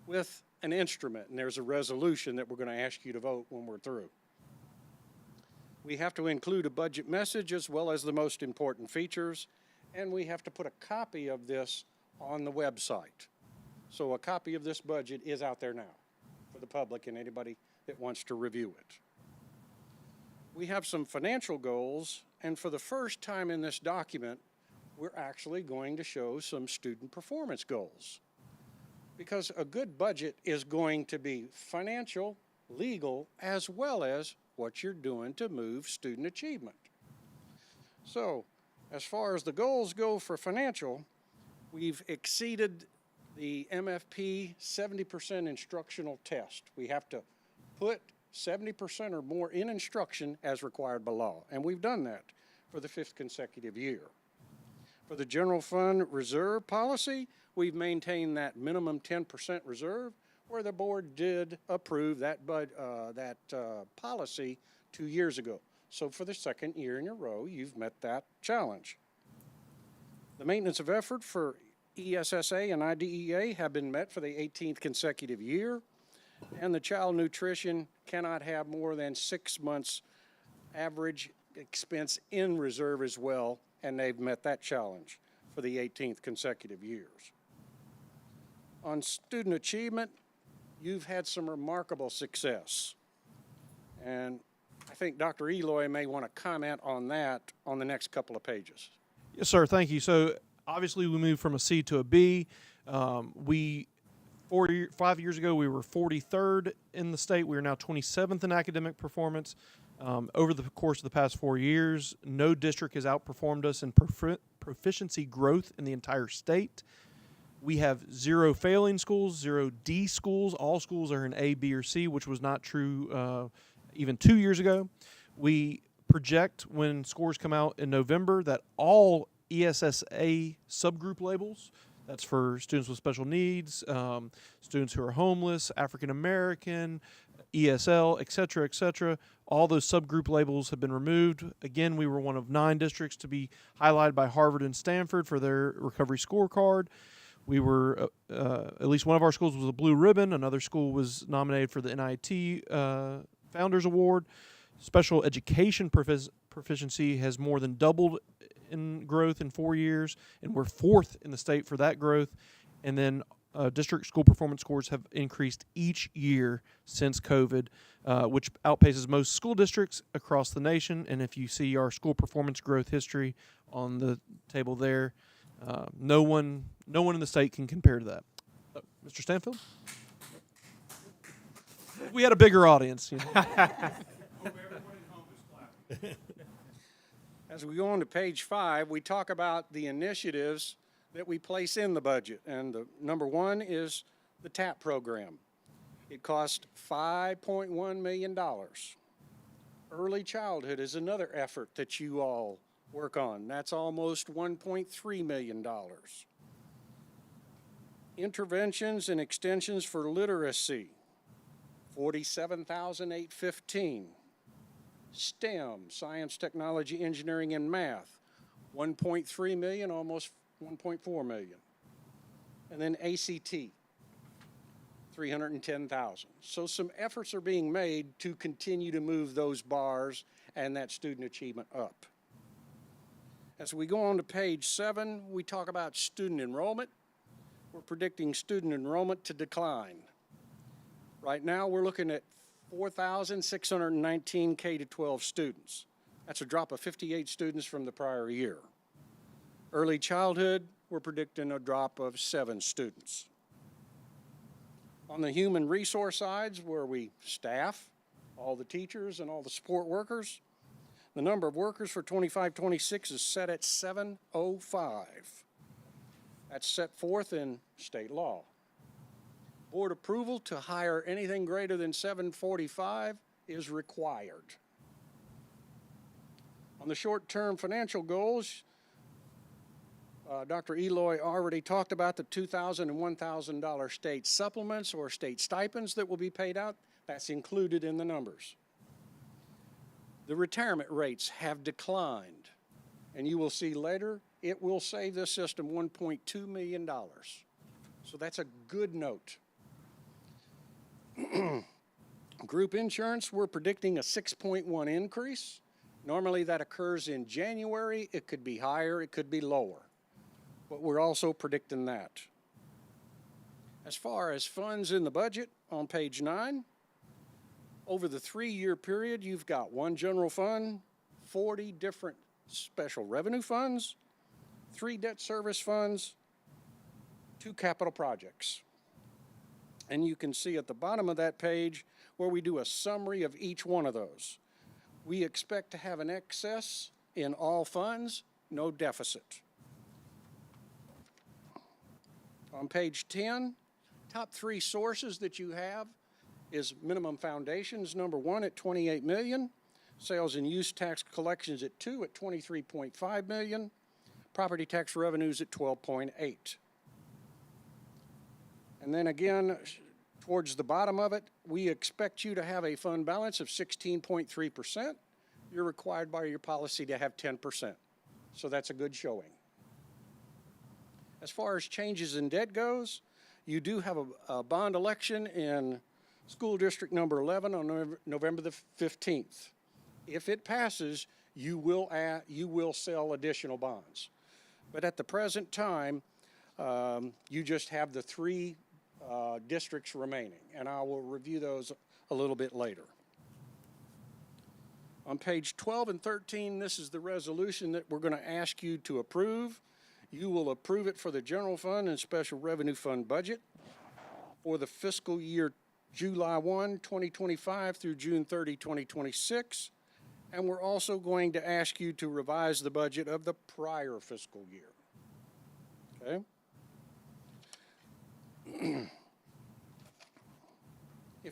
with an instrument, and there's a resolution that we're going to ask you to vote when we're through. We have to include a budget message as well as the most important features, and we have to put a copy of this on the website. So a copy of this budget is out there now for the public and anybody that wants to review it. We have some financial goals, and for the first time in this document, we're actually going to show some student performance goals. Because a good budget is going to be financial, legal, as well as what you're doing to move student achievement. So, as far as the goals go for financial, we've exceeded the MFP 70% instructional test. We have to put 70% or more in instruction as required by law, and we've done that for the 5th consecutive year. For the general fund reserve policy, we've maintained that minimum 10% reserve, where the board did approve that policy 2 years ago. So for the 2nd year in a row, you've met that challenge. The maintenance of effort for ESSA and IDEA have been met for the 18th consecutive year, and the child nutrition cannot have more than 6 months average expense in reserve as well, and they've met that challenge for the 18th consecutive years. On student achievement, you've had some remarkable success, and I think Dr. Eloy may want to comment on that on the next couple of pages. Yes, sir. Thank you. So obviously we moved from a C to a B. 5 years ago, we were 43rd in the state. We are now 27th in academic performance. Over the course of the past 4 years, no district has outperformed us in proficiency growth in the entire state. We have 0 failing schools, 0 D schools. All schools are in A, B, or C, which was not true even 2 years ago. We project when scores come out in November that all ESSA subgroup labels, that's for students with special needs, students who are homeless, African American, ESL, et cetera, all those subgroup labels have been removed. Again, we were one of 9 districts to be highlighted by Harvard and Stanford for their recovery scorecard. We were, at least one of our schools was a blue ribbon. Another school was nominated for the NIT Founders Award. Special education proficiency has more than doubled in growth in 4 years, and we're 4th in the state for that growth. And then district school performance scores have increased each year since COVID, which outpaces most school districts across the nation. And if you see our school performance growth history on the table there, no one in the state can compare to that. Mr. Stanfield? We had a bigger audience. You know. As we go on to page 5, we talk about the initiatives that we place in the budget. And the number 1 is the TAP program. It cost $5.1 million. Early childhood is another effort that you all work on. That's almost $1.3 million. Interventions and extensions for literacy, $47,815. STEM, science, technology, engineering, and math, $1.3 million, almost $1.4 million. And then ACT, $310,000. So some efforts are being made to continue to move those bars and that student achievement up. As we go on to page 7, we talk about student enrollment. We're predicting student enrollment to decline. Right now, we're looking at 4,619 K-12 students. That's a drop of 58 students from the prior year. Early childhood, we're predicting a drop of 7 students. On the human resource sides, where we staff all the teachers and all the support workers, the number of workers for 25-26 is set at 705. That's set forth in state law. Board approval to hire anything greater than 745 is required. On the short-term financial goals, Dr. Eloy already talked about the $2,000 and $1,000 state supplements or state stipends that will be paid out. That's included in the numbers. The retirement rates have declined, and you will see later it will save this system $1.2 million. So that's a good note. Group insurance, we're predicting a 6.1 increase. Normally that occurs in January. It could be higher, it could be lower, but we're also predicting that. As far as funds in the budget, on page 9, over the 3-year period, you've got 1 general fund, 40 different special revenue funds, 3 debt service funds, 2 capital projects. And you can see at the bottom of that page where we do a summary of each one of those. We expect to have an excess in all funds, no deficit. On page 10, top 3 sources that you have is minimum foundations, number 1 at $28 million, sales and use tax collections at 2 at $23.5 million, property tax revenues at 12.8. And then again, towards the bottom of it, we expect you to have a fund balance of 16.3%. You're required by your policy to have 10%. So that's a good showing. As far as changes in debt goes, you do have a bond election in school district number 11 on November the 15th. If it passes, you will sell additional bonds. But at the present time, you just have the 3 districts remaining, and I will review those a little bit later. On page 12 and 13, this is the resolution that we're going to ask you to approve. You will approve it for the general fund and special revenue fund budget for the fiscal year July 1, 2025 through June 30, 2026. And we're also going to ask you to revise the budget of the prior fiscal year. Okay?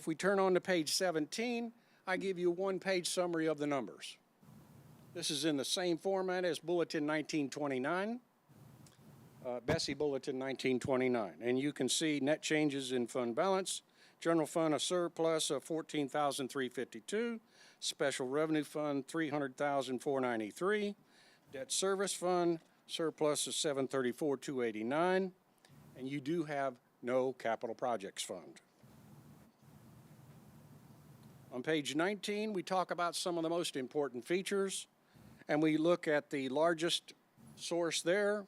If we turn on to page 17, I give you a one-page summary of the numbers. This is in the same format as Bulletin 1929, Bessie Bulletin 1929. And you can see net changes in fund balance, general fund a surplus of $14,352, special revenue fund $300,493, debt service fund surplus of $734,289, and you do have no capital projects fund. On page 19, we talk about some of the most important features, and we look at the largest source there.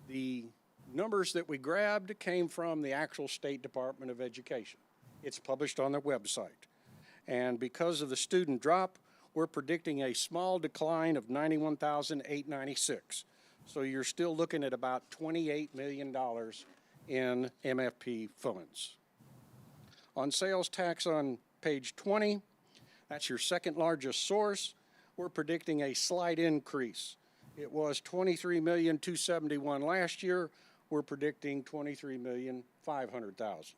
The numbers that we grabbed came from the actual State Department of Education. It's published on their website. And because of the student drop, we're predicting a small decline of 91,896. So you're still looking at about $28 million in MFP funds. On sales tax on page 20, that's your second largest source. We're predicting a slight increase. It was $23,271,000 last year. We're predicting $23,500,000,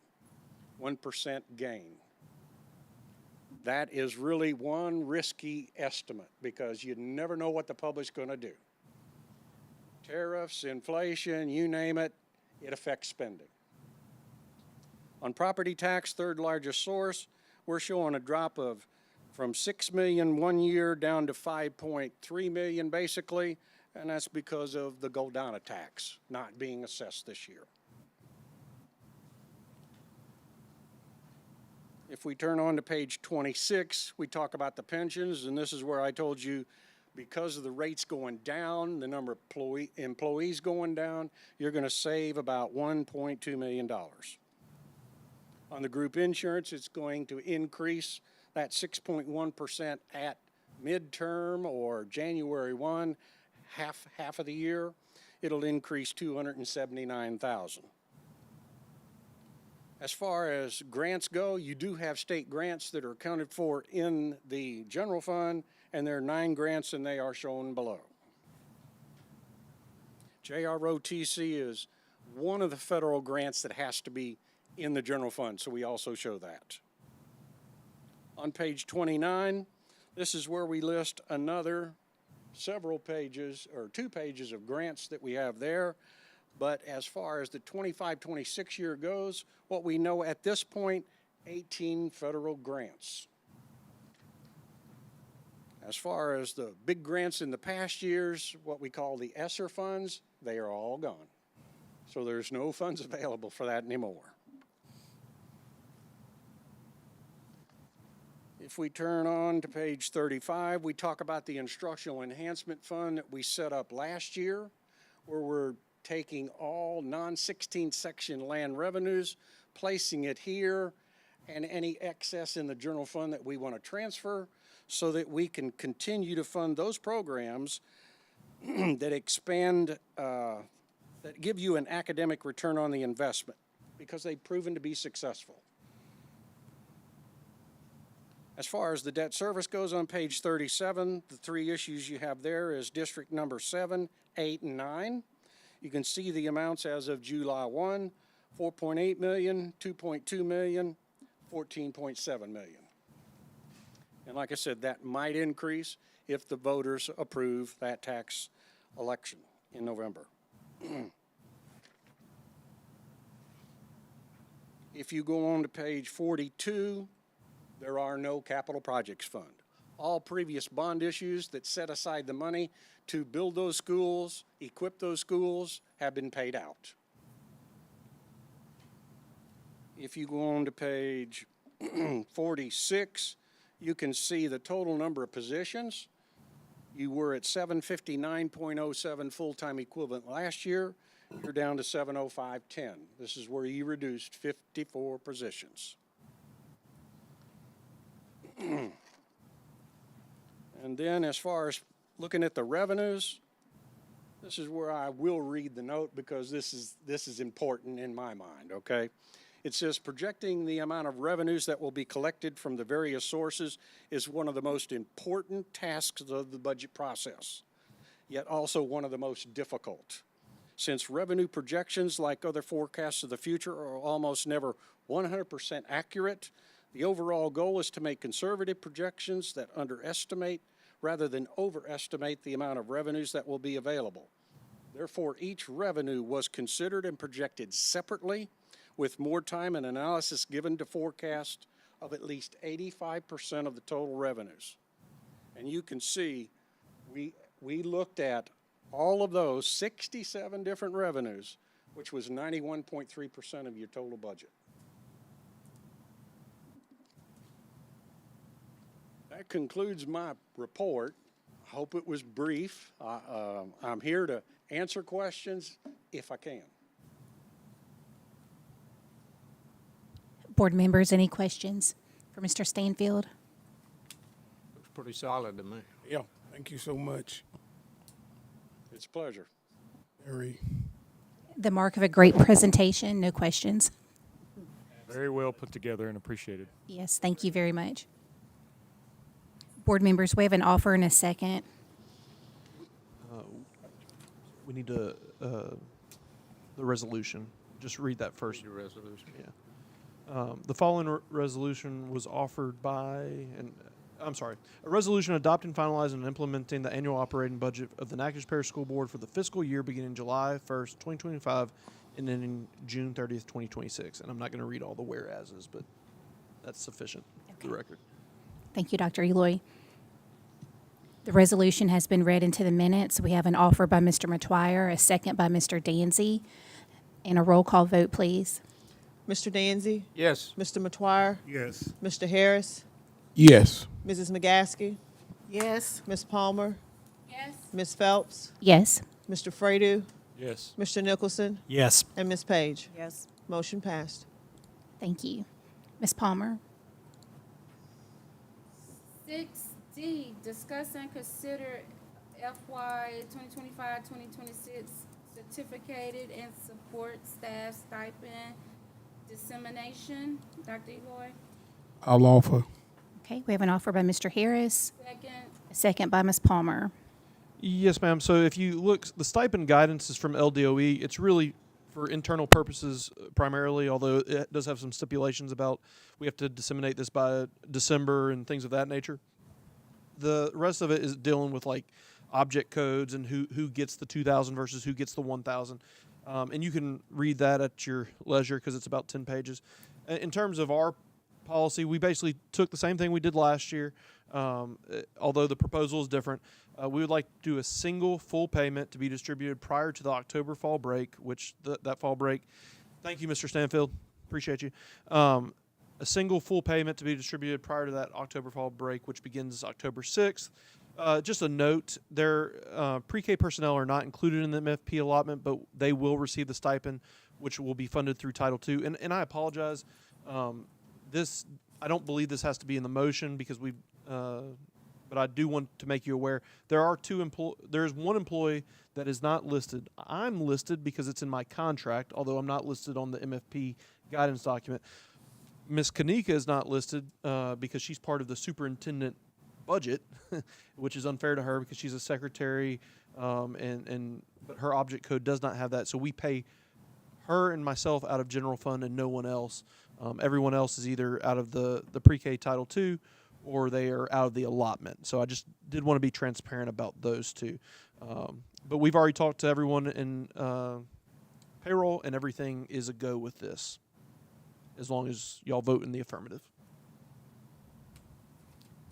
1% gain. That is really one risky estimate because you never know what the public's going to do. Tariffs, inflation, you name it, it affects spending. On property tax, third largest source, we're showing a drop of from $6 million one year down to $5.3 million basically, and that's because of the Goldana tax not being assessed this year. If we turn on to page 26, we talk about the pensions, and this is where I told you because of the rates going down, the number of employees going down, you're going to save about $1.2 million. On the group insurance, it's going to increase that 6.1% at midterm or January 1, half of the year. It'll increase $279,000. As far as grants go, you do have state grants that are accounted for in the general fund, and there are 9 grants, and they are shown below. JROTC is one of the federal grants that has to be in the general fund, so we also show that. On page 29, this is where we list another several pages, or 2 pages of grants that we have there. But as far as the 25-26 year goes, what we know at this point, 18 federal grants. As far as the big grants in the past years, what we call the ESSER funds, they are all gone. So there's no funds available for that anymore. If we turn on to page 35, we talk about the Instructional Enhancement Fund that we set up last year, where we're taking all non-16 section land revenues, placing it here, and any excess in the general fund that we want to transfer so that we can continue to fund those programs that expand, that give you an academic return on the investment because they've proven to be successful. As far as the debt service goes on page 37, the 3 issues you have there is district number 7, 8, and 9. You can see the amounts as of July 1, 4.8 million, 2.2 million, 14.7 million. And like I said, that might increase if the voters approve that tax election in November. If you go on to page 42, there are no capital projects fund. All previous bond issues that set aside the money to build those schools, equip those schools, have been paid out. If you go on to page 46, you can see the total number of positions. You were at 759.07 full-time equivalent last year. You're down to 705.10. This is where you reduced 54 positions. And then as far as looking at the revenues, this is where I will read the note because this is important in my mind, okay? It says projecting the amount of revenues that will be collected from the various sources is one of the most important tasks of the budget process, yet also one of the most difficult. Since revenue projections, like other forecasts of the future, are almost never 100% accurate, The overall goal is to make conservative projections that underestimate rather than overestimate the amount of revenues that will be available. Therefore, each revenue was considered and projected separately, with more time and analysis given to forecast of at least 85% of the total revenues. And you can see we looked at all of those 67 different revenues, which was 91.3% of your total budget. That concludes my report. I hope it was brief. I'm here to answer questions if I can. Board members, any questions for Mr. Stanfield? Looks pretty solid to me. Yeah, thank you so much. It's a pleasure. Very. The mark of a great presentation, no questions. Very well put together and appreciated. Yes, thank you very much. Board members, we have an offer and a second. We need to, the resolution. Just read that first. Your resolution. Yeah. The following resolution was offered by, a resolution adopting, finalizing, and implementing the annual operating budget of the Natchitoches Parish School Board for the fiscal year beginning July 1st, 2025, and ending June 30th, 2026. And I'm not going to read all the whereases, but that's sufficient for the record. Thank you, Dr. Eloy. The resolution has been read into the minutes. We have an offer by Mr. Matuire, a second by Mr. Danzy, and a roll call vote, please. Mr. Danzy? Yes. Mr. Matuire? Yes. Mr. Harris? Yes. Mrs. McGaskey? Yes. Ms. Palmer? Yes. Ms. Phelps? Yes. Mr. Fredo? Yes. Mr. Nicholson? Yes. And Ms. Page? Yes. Motion passed. Thank you. Ms. Palmer? 6D, discuss and consider FY 2025-2026 certificated and support staff stipend dissemination. Dr. Eloy, I'll offer. Okay, we have an offer by Mr. Harris, second. a second by Ms. Palmer. Yes, ma'am. So if you look, the stipend guidance is from LDOE. It's really for internal purposes primarily, although it does have some stipulations about we have to disseminate this by December and things of that nature. The rest of it is dealing with like object codes and who gets the 2,000 versus who gets the 1,000. And you can read that at your leisure because it's about 10 pages. In terms of our policy, we basically took the same thing we did last year, although the proposal is different. We would like to do a single full payment to be distributed prior to the October fall break, which that fall break. Thank you, Mr. Stanfield. Appreciate you. A single full payment to be distributed prior to that October fall break, which begins October 6th. Just a note, their pre-K personnel are not included in the MFP allotment, but they will receive the stipend, which will be funded through Title II. And I apologize. I don't believe this has to be in the motion because but I do want to make you aware there's one employee that is not listed. I'm listed because it's in my contract, although I'm not listed on the MFP guidance document. Ms. Kanika is not listed because she's part of the superintendent budget, which is unfair to her because she's a secretary, but her object code does not have that. So we pay her and myself out of general fund and no one else. Everyone else is either out of the pre-K Title II or they are out of the allotment. So I just did want to be transparent about those two. But we've already talked to everyone in payroll, and everything is a go with this, as long as y'all vote in the affirmative.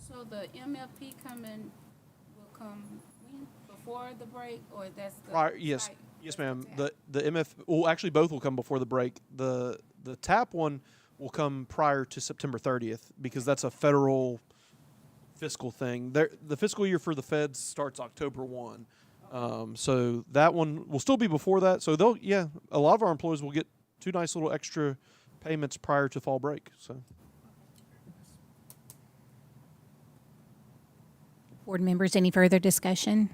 So the MFP will come when? Before the break, or that's the Yes, ma'am. The MF well, actually both will come before the break. The TAP one will come prior to September 30th because that's a federal fiscal thing. The fiscal year for the feds starts October 1. So that one will still be before that. So a lot of our employees will get 2 nice little extra payments prior to fall break. So. Board members, any further discussion?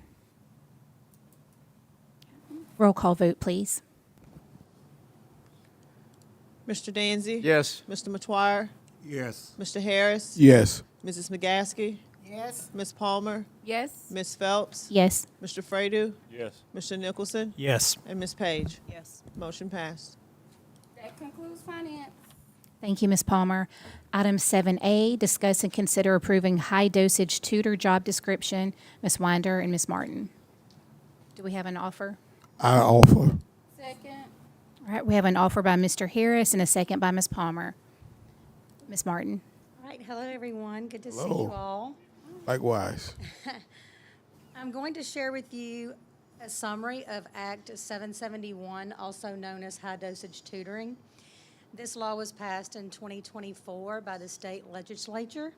Roll call vote, please. Mr. Danzy? Yes. Mr. Matuire? Yes. Mr. Harris? Yes. Mrs. McGaskey? Yes. Ms. Palmer? Yes. Ms. Phelps? Yes. Mr. Fredo? Yes. Mr. Nicholson? Yes. And Ms. Page? Yes. Motion passed. That concludes finance. Thank you, Ms. Palmer. Item 7A, discuss and consider approving high-dosage tutor job description. Ms. Winder and Ms. Martin. Do we have an offer? I offer. Second. All right, we have an offer by Mr. Harris and a second by Ms. Palmer. Ms. Martin. All right, hello, everyone. Good to see Hello. you all. Likewise. I'm going to share with you a summary of Act 771, also known as high-dosage tutoring. This law was passed in 2024 by the state legislature.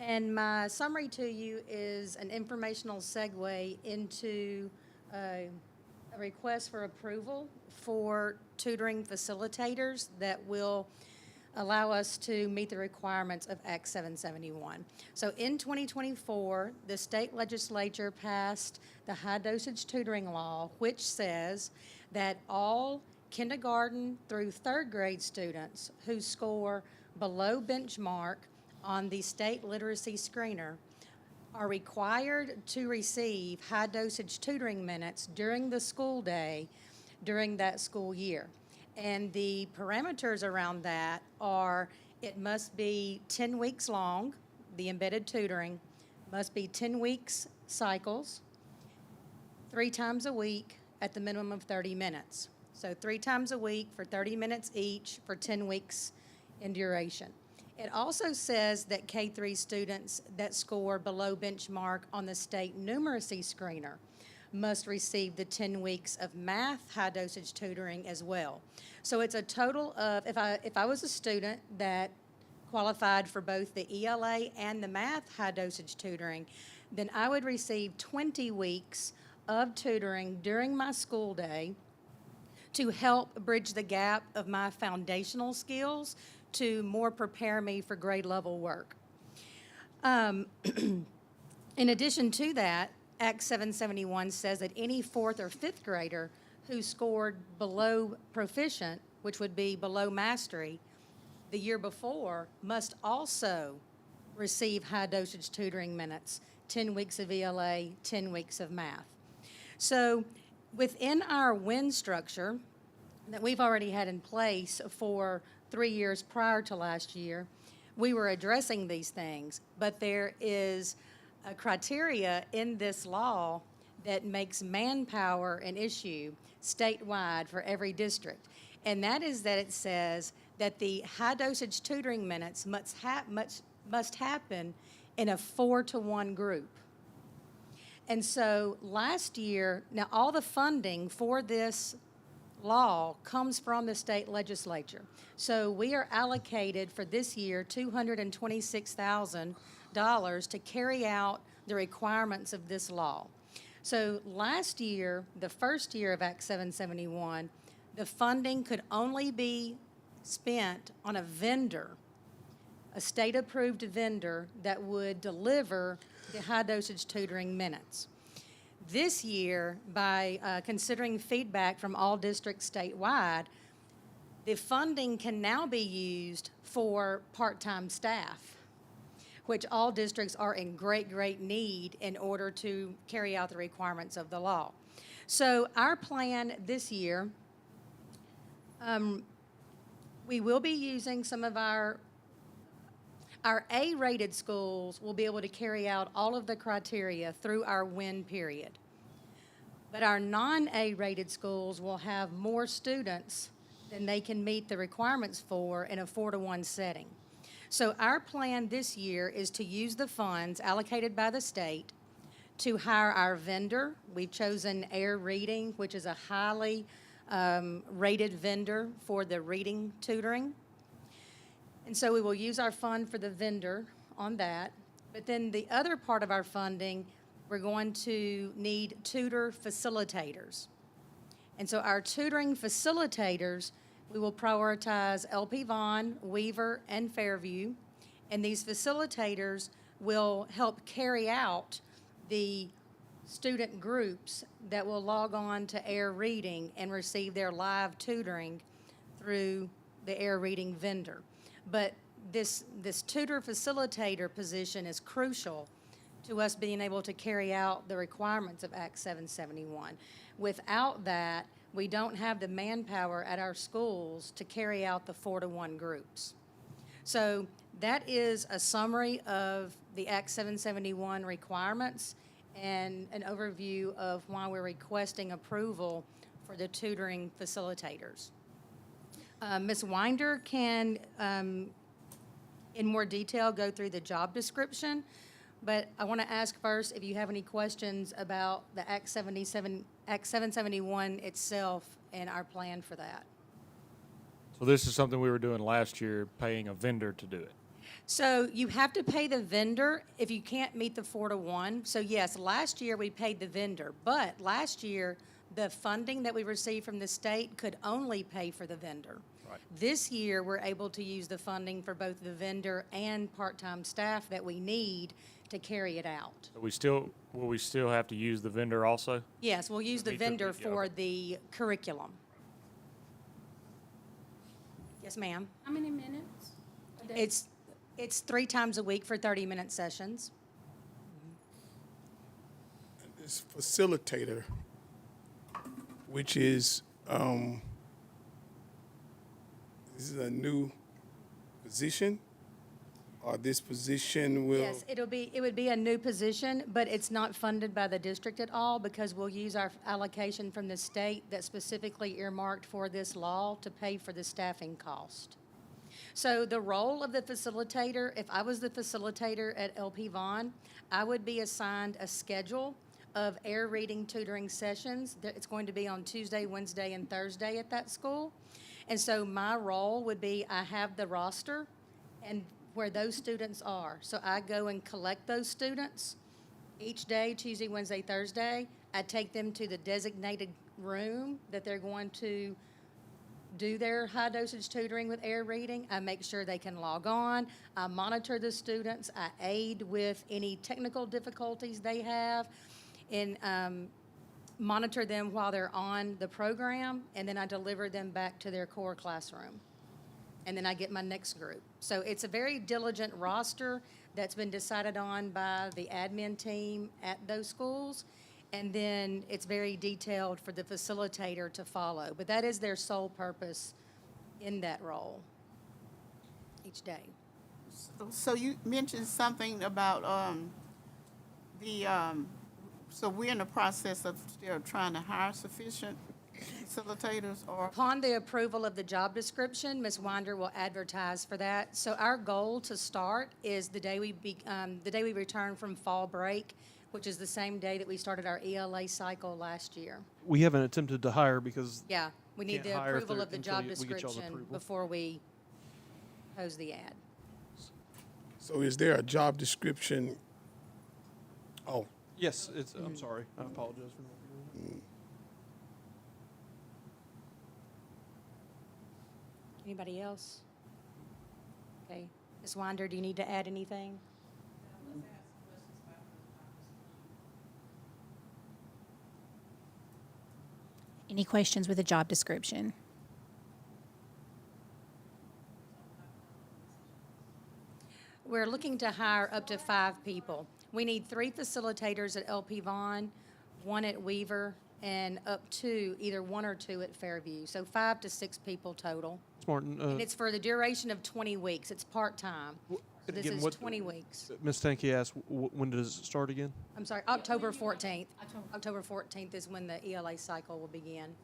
And my summary to you is an informational segue into a request for approval for tutoring facilitators that will allow us to meet the requirements of Act 771. So in 2024, the state legislature passed the high-dosage tutoring law, which says that all kindergarten through third grade students who score below benchmark on the state literacy screener are required to receive high-dosage tutoring minutes during the school day during that school year. And the parameters around that are it must be 10 weeks long, the embedded tutoring, must be 10 weeks cycles, 3 times a week at the minimum of 30 minutes. So 3 times a week for 30 minutes each for 10 weeks in duration. It also says that K-3 students that score below benchmark on the state numeracy screener must receive the 10 weeks of math high-dosage tutoring as well. So it's a total of, if I was a student that qualified for both the ELA and the math high-dosage tutoring, then I would receive 20 weeks of tutoring during my school day to help bridge the gap of my foundational skills to more prepare me for grade level work. In addition to that, Act 771 says that any 4th or 5th grader who scored below proficient, which would be below mastery, the year before must also receive high dosage tutoring minutes, 10 weeks of ELA, 10 weeks of math. So within our WIN structure that we've already had in place for 3 years prior to last year, we were addressing these things, but there is a criteria in this law that makes manpower an issue statewide for every district. And that is that it says that the high dosage tutoring minutes must happen in a 4-to-1 group. And so last year, now all the funding for this law comes from the state legislature. So we are allocated for this year $226,000 to carry out the requirements of this law. So last year, the first year of Act 771, the funding could only be spent on a vendor, a state-approved vendor that would deliver the high-dosage tutoring minutes. This year, by considering feedback from all districts statewide, the funding can now be used for part-time staff, which all districts are in great, great need in order to carry out the requirements of the law. So our plan this year, we will be using some of our A-rated schools will be able to carry out all of the criteria through our WIN period. But our non-A-rated schools will have more students than they can meet the requirements for in a 4-to-1 setting. So our plan this year is to use the funds allocated by the state to hire our vendor. We've chosen Air Reading, which is a highly rated vendor for the reading tutoring. And so we will use our fund for the vendor on that. But then the other part of our funding, we're going to need tutor facilitators. And so our tutoring facilitators, we will prioritize LP Vaughan, Weaver, and Fairview. And these facilitators will help carry out the student groups that will log on to Air Reading and receive their live tutoring through the Air Reading vendor. But this tutor facilitator position is crucial to us being able to carry out the requirements of Act 771. Without that, we don't have the manpower at our schools to carry out the 4-to-1 groups. So that is a summary of the Act 771 requirements and an overview of why we're requesting approval for the tutoring facilitators. Ms. Winder can, in more detail, go through the job description, but I want to ask first if you have any questions about the Act 771 itself and our plan for that. So this is something we were doing last year, paying a vendor to do it. So you have to pay the vendor if you can't meet the 4-to-1. So yes, last year we paid the vendor, but last year the funding that we received from the state could only pay for the vendor. Right. This year we're able to use the funding for both the vendor and part-time staff that we need to carry it out. So will we still have to use the vendor also? Yes, we'll use the Meet the- vendor yeah, for okay. the curriculum. Yes, ma'am. How many minutes a day? It's 3 times a week for 30-minute sessions. This facilitator, which is, this is a new position, or this position will? Yes, it would be a new position, but it's not funded by the district at all because we'll use our allocation from the state that's specifically earmarked for this law to pay for the staffing cost. So the role of the facilitator, if I was the facilitator at LP Vaughn, I would be assigned a schedule of air reading tutoring sessions. It's going to be on Tuesday, Wednesday, and Thursday at that school. And so my role would be I have the roster and where those students are. So I go and collect those students each day, Tuesday, Wednesday, Thursday. I take them to the designated room that they're going to do their high dosage tutoring with air reading. I make sure they can log on. I monitor the students. I aid with any technical difficulties they have and monitor them while they're on the program, and then I deliver them back to their core classroom. And then I get my next group. So it's a very diligent roster that's been decided on by the admin team at those schools. And then it's very detailed for the facilitator to follow. But that is their sole purpose in that role each day. So you mentioned something about so we're in the process of still trying to hire sufficient facilitators, or? Upon the approval of the job description, Ms. Winder will advertise for that. So our goal to start is the day we return from fall break, which is the same day that we started our ELA cycle last year. We haven't attempted to hire because Yeah, we need Can't the hire approval through- of the until job we get y'all's description approval. before we post the ad. So is there a job description? Oh, yes, it's. I'm sorry. I apologize for not doing that. Anybody else? Okay. Ms. Winder, do you need to add anything? Any questions with the job description? We're looking to hire up to 5 people. We need 3 facilitators at LP Vaughn, 1 at Weaver, and up to either 1 or 2 at Fairview. So 5 to 6 people total. Martin, And it's for the duration of 20 weeks. It's part-time. So this again, is what- 20 weeks. Ms. Tanky asked, when does it start again? I'm sorry, October 14th. October 14th is when the ELA cycle will begin.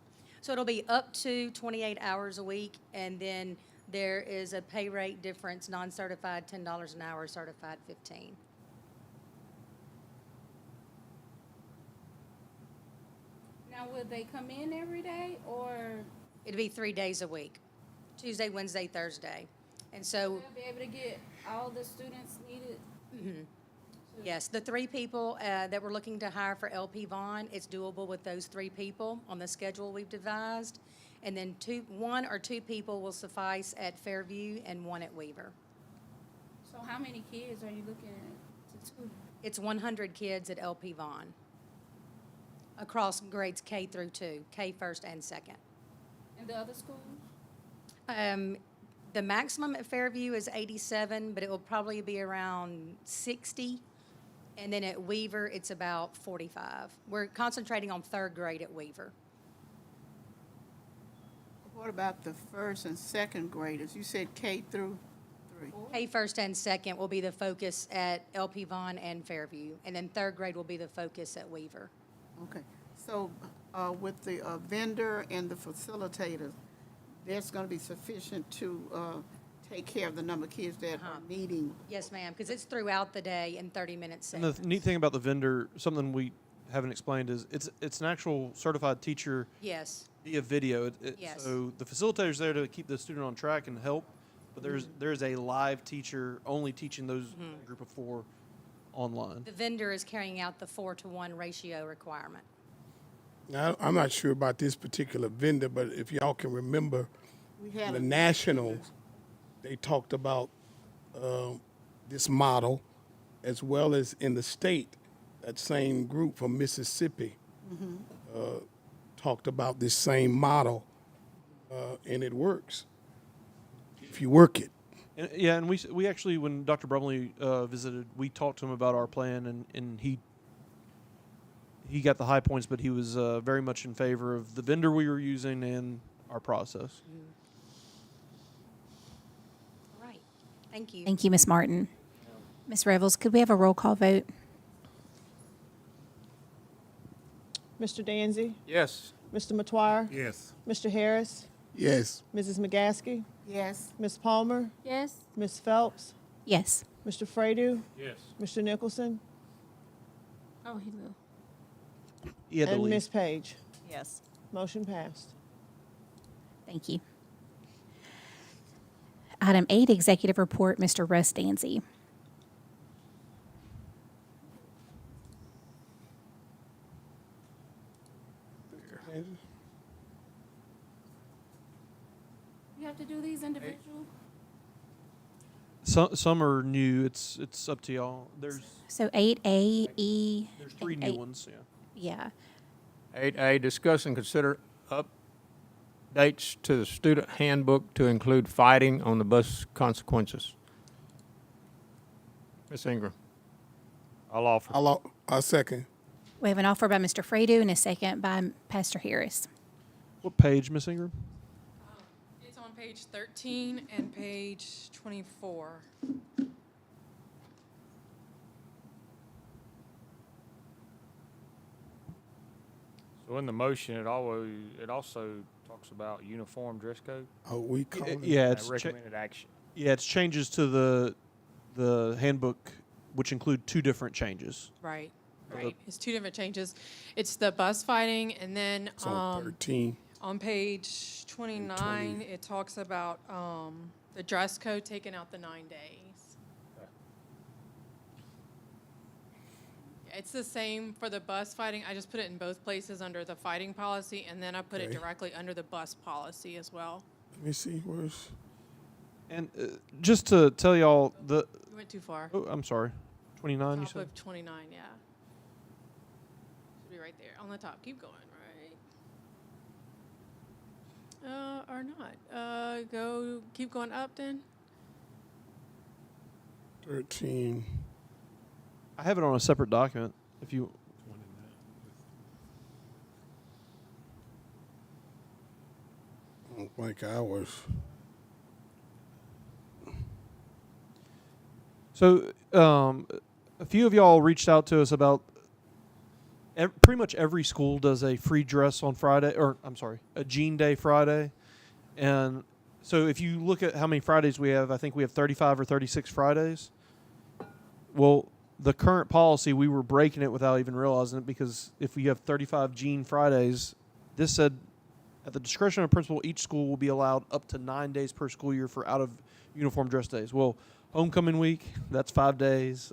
So it'll be up to 28 hours a week, and then there is a pay rate difference, non-certified $10 an hour, certified $15. Now, will they come in every day, or It'll be 3 days a week, Tuesday, Wednesday, Thursday. And so, they'll be able to get all the students needed? yes, the 3 people that we're looking to hire for LP Vaughn, it's doable with those 3 people on the schedule we've devised. And then 1 or 2 people will suffice at Fairview and 1 at Weaver. So how many kids are you looking at to tutor? It's 100 kids at LP Vaughn across grades K through 2, K first and second. And the other schools? The maximum at Fairview is 87, but it will probably be around 60. And then at Weaver, it's about 45. We're concentrating on 3rd grade at Weaver. What about the first and second graders? You said K through 3. A first and second will be the focus at LP Vaughn and Fairview, and then third grade will be the focus at Weaver. Okay, so with the vendor and the facilitators, there's going to be sufficient to take care of the number of kids that are needing. Yes, ma'am, because it's throughout the day in 30-minute And the segments. neat thing about the vendor, something we haven't explained, is it's an actual certified teacher Yes. via video. Yes. So the facilitator's there to keep the student on track and help, but there's a live teacher only teaching those group of 4 online. The vendor is carrying out the 4-to-1 ratio requirement. Now, I'm not sure about this particular vendor, but if y'all can remember, We had the a- national, they talked about this model, as well as in the state, that same group from Mississippi talked about this same model, and it works if you work it. And, yeah, and we actually, when Dr. Brumley visited, we talked to him about our plan, and he got the high points, but he was very much in favor of the vendor we were using and our process. All right. Thank you. Thank you, Ms. Martin. Ms. Revels, could we have a roll call vote? Mr. Danzy? Yes. Mr. Matoir? Yes. Mr. Harris? Yes. Mrs. McGaskey? Yes. Ms. Palmer? Yes. Ms. Phelps? Yes. Mr. Fradu? Yes. Mr. Nicholson? Oh, he will. He had to And leave. Ms. Page? Yes. Motion passed. Thank you. Item 8, executive report, Mr. Russ Danzy. You have to do these individual? Some are new. It's up to y'all. There's So 8A, E. there's 3 and new 8 ones. Yeah. Yeah. 8A, discuss and consider updates to the student handbook to include fighting on the bus consequences. Ms. Ingram. I'll offer. I'll second. We have an offer by Mr. Fradu and a second by Pastor Harris. What page, Miss Ingram? It's on page 13 and page 24. So in the motion, it also talks about uniform dress code. Oh, we call it. Yeah, and it's recommended action. yeah, it's changes to the handbook, which include 2 different changes. Right, right. It's 2 different changes. It's the bus fighting, and then It's on 13. on page 29, it talks about the dress code taking out the 9 days. It's the same for the bus fighting. I just put it in both places under the fighting policy, and then I put it Okay. directly under the bus policy as well. Let me see, where's, And just to tell y'all, You went too far. oh, I'm sorry, 29. You Top said. of 29, yeah. Should be right there on the top. Keep going, right? Or not. Keep going up then. 13. I have it on a separate document. If you. I don't think I was. So, a few of y'all reached out to us about. Pretty much every school does a free dress on Friday, or I'm sorry, a Jean Day Friday, and so if you look at how many Fridays we have, I think we have 35 or 36 Fridays. Well, the current policy, we were breaking it without even realizing it, because if we have 35 Jean Fridays, this said, at the discretion of principal, each school will be allowed up to 9 days per school year for out of uniform dress days. Well, homecoming week, that's 5 days.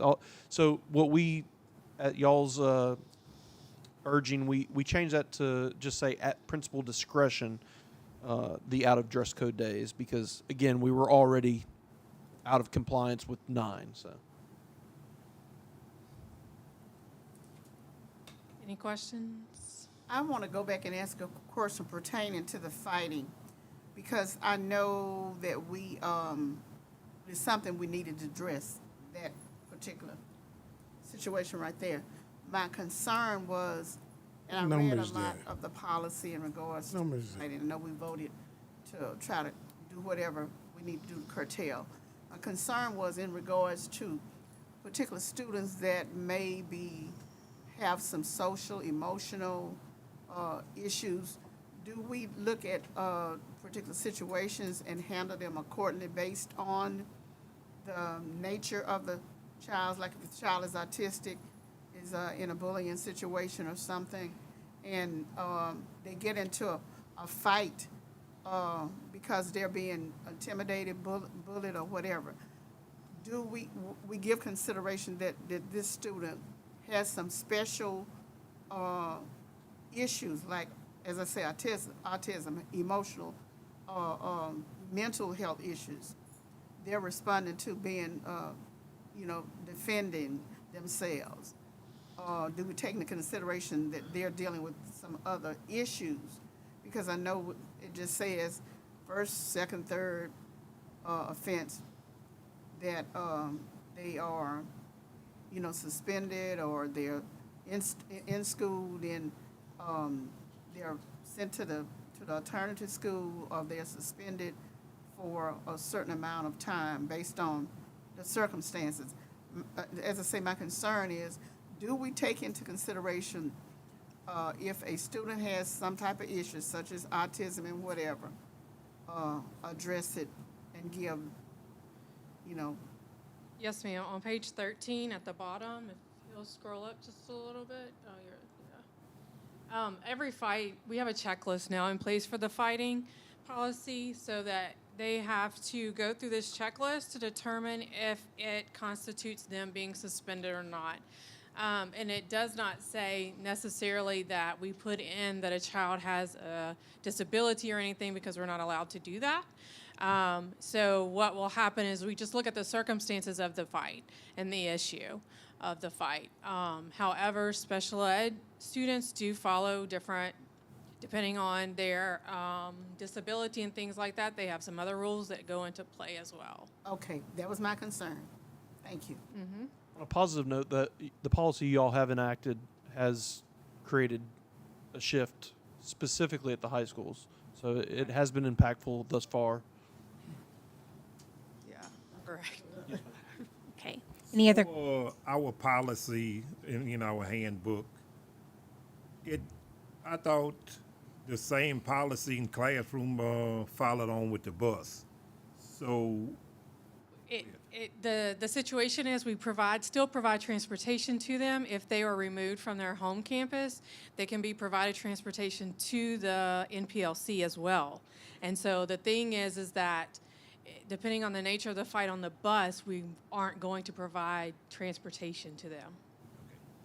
So what we, at y'all's urging, we changed that to just say at principal discretion, the out of dress code days, because again, we were already out of compliance with 9. So. Any questions? I want to go back and ask a question pertaining to the fighting, because I know that it's something we needed to address, that particular situation right there. My concern was, and I read a Numbers lot there. of the policy in regards to Numbers there. fighting. I know we voted to try to do whatever we need to do to curtail. My concern was in regards to particular students that have some social, emotional issues. Do we look at particular situations and handle them accordingly based on the nature of the child? Like if the child is autistic, is in a bullying situation or something, and they get into a fight because they're being intimidated, bullied, or whatever. Do we give consideration that this student has some special issues, like, as I say, autism, emotional, mental health issues? They're responding to being, defending themselves. Do we take into consideration that they're dealing with some other issues? Because I know it just says first, second, third offense that they are, suspended, or they're in school, then they're sent to the alternative school, or they're suspended for a certain amount of time based on the circumstances. As I say, my concern is, do we take into consideration if a student has some type of issue, such as autism and whatever, address it and give, Yes, ma'am. On page 13 at the bottom, if you'll scroll up just a little bit. Oh, yeah. Every fight, we have a checklist now in place for the fighting policy, so that they have to go through this checklist to determine if it constitutes them being suspended or not. And it does not say necessarily that we put in that a child has a disability or anything, because we're not allowed to do that. So what will happen is we just look at the circumstances of the fight and the issue of the fight. However, special ed students do follow different, depending on their disability and things like that. They have some other rules that go into play as well. Okay, that was my concern. Thank you. Mm-hmm. On a positive note, that the policy y'all have enacted has created a shift specifically at the high schools. So it has been impactful thus far. Yeah, correct. Okay. Any other? For our policy in our handbook, I thought the same policy in classroom followed on with the bus. So The situation is we still provide transportation to them. If they are removed from their home campus, they can be provided transportation to the NPLC as well. And so the thing is that depending on the nature of the fight on the bus, we aren't going to provide transportation to them.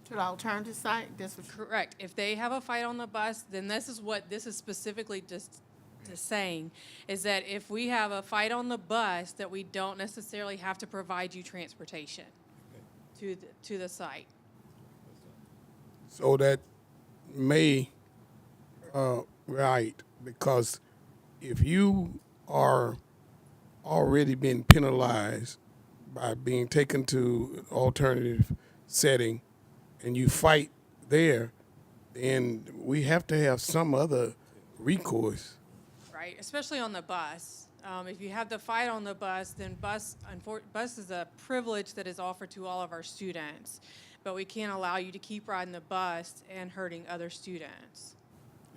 To the alternative site? Correct. If they have a fight on the bus, then this is what this is specifically just saying, is that if we have a fight on the bus, that we don't necessarily have to provide you transportation to the site. So that may, right, because if you are already being penalized by being taken to an alternative setting and you fight there, then we have to have some other recourse. Right, especially on the bus. If you have the fight on the bus, then bus is a privilege that is offered to all of our students, but we can't allow you to keep riding the bus and hurting other students.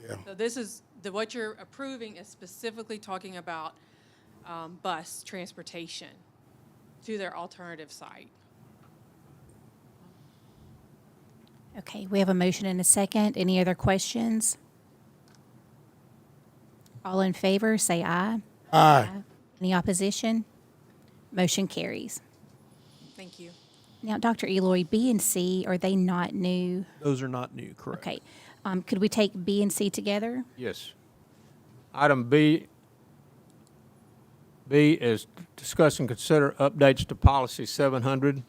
Yeah. So this is what you're approving is specifically talking about bus transportation to their alternative site. Okay, we have a motion and a second. Any other questions? All in favor, say aye. Aye. Any opposition? Motion carries. Thank you. Now, Dr. Eloy, B and C, are they not new? Those are not new, correct? Okay. Could we take B and C together? Yes. Item B is discuss and consider updates to policy 700,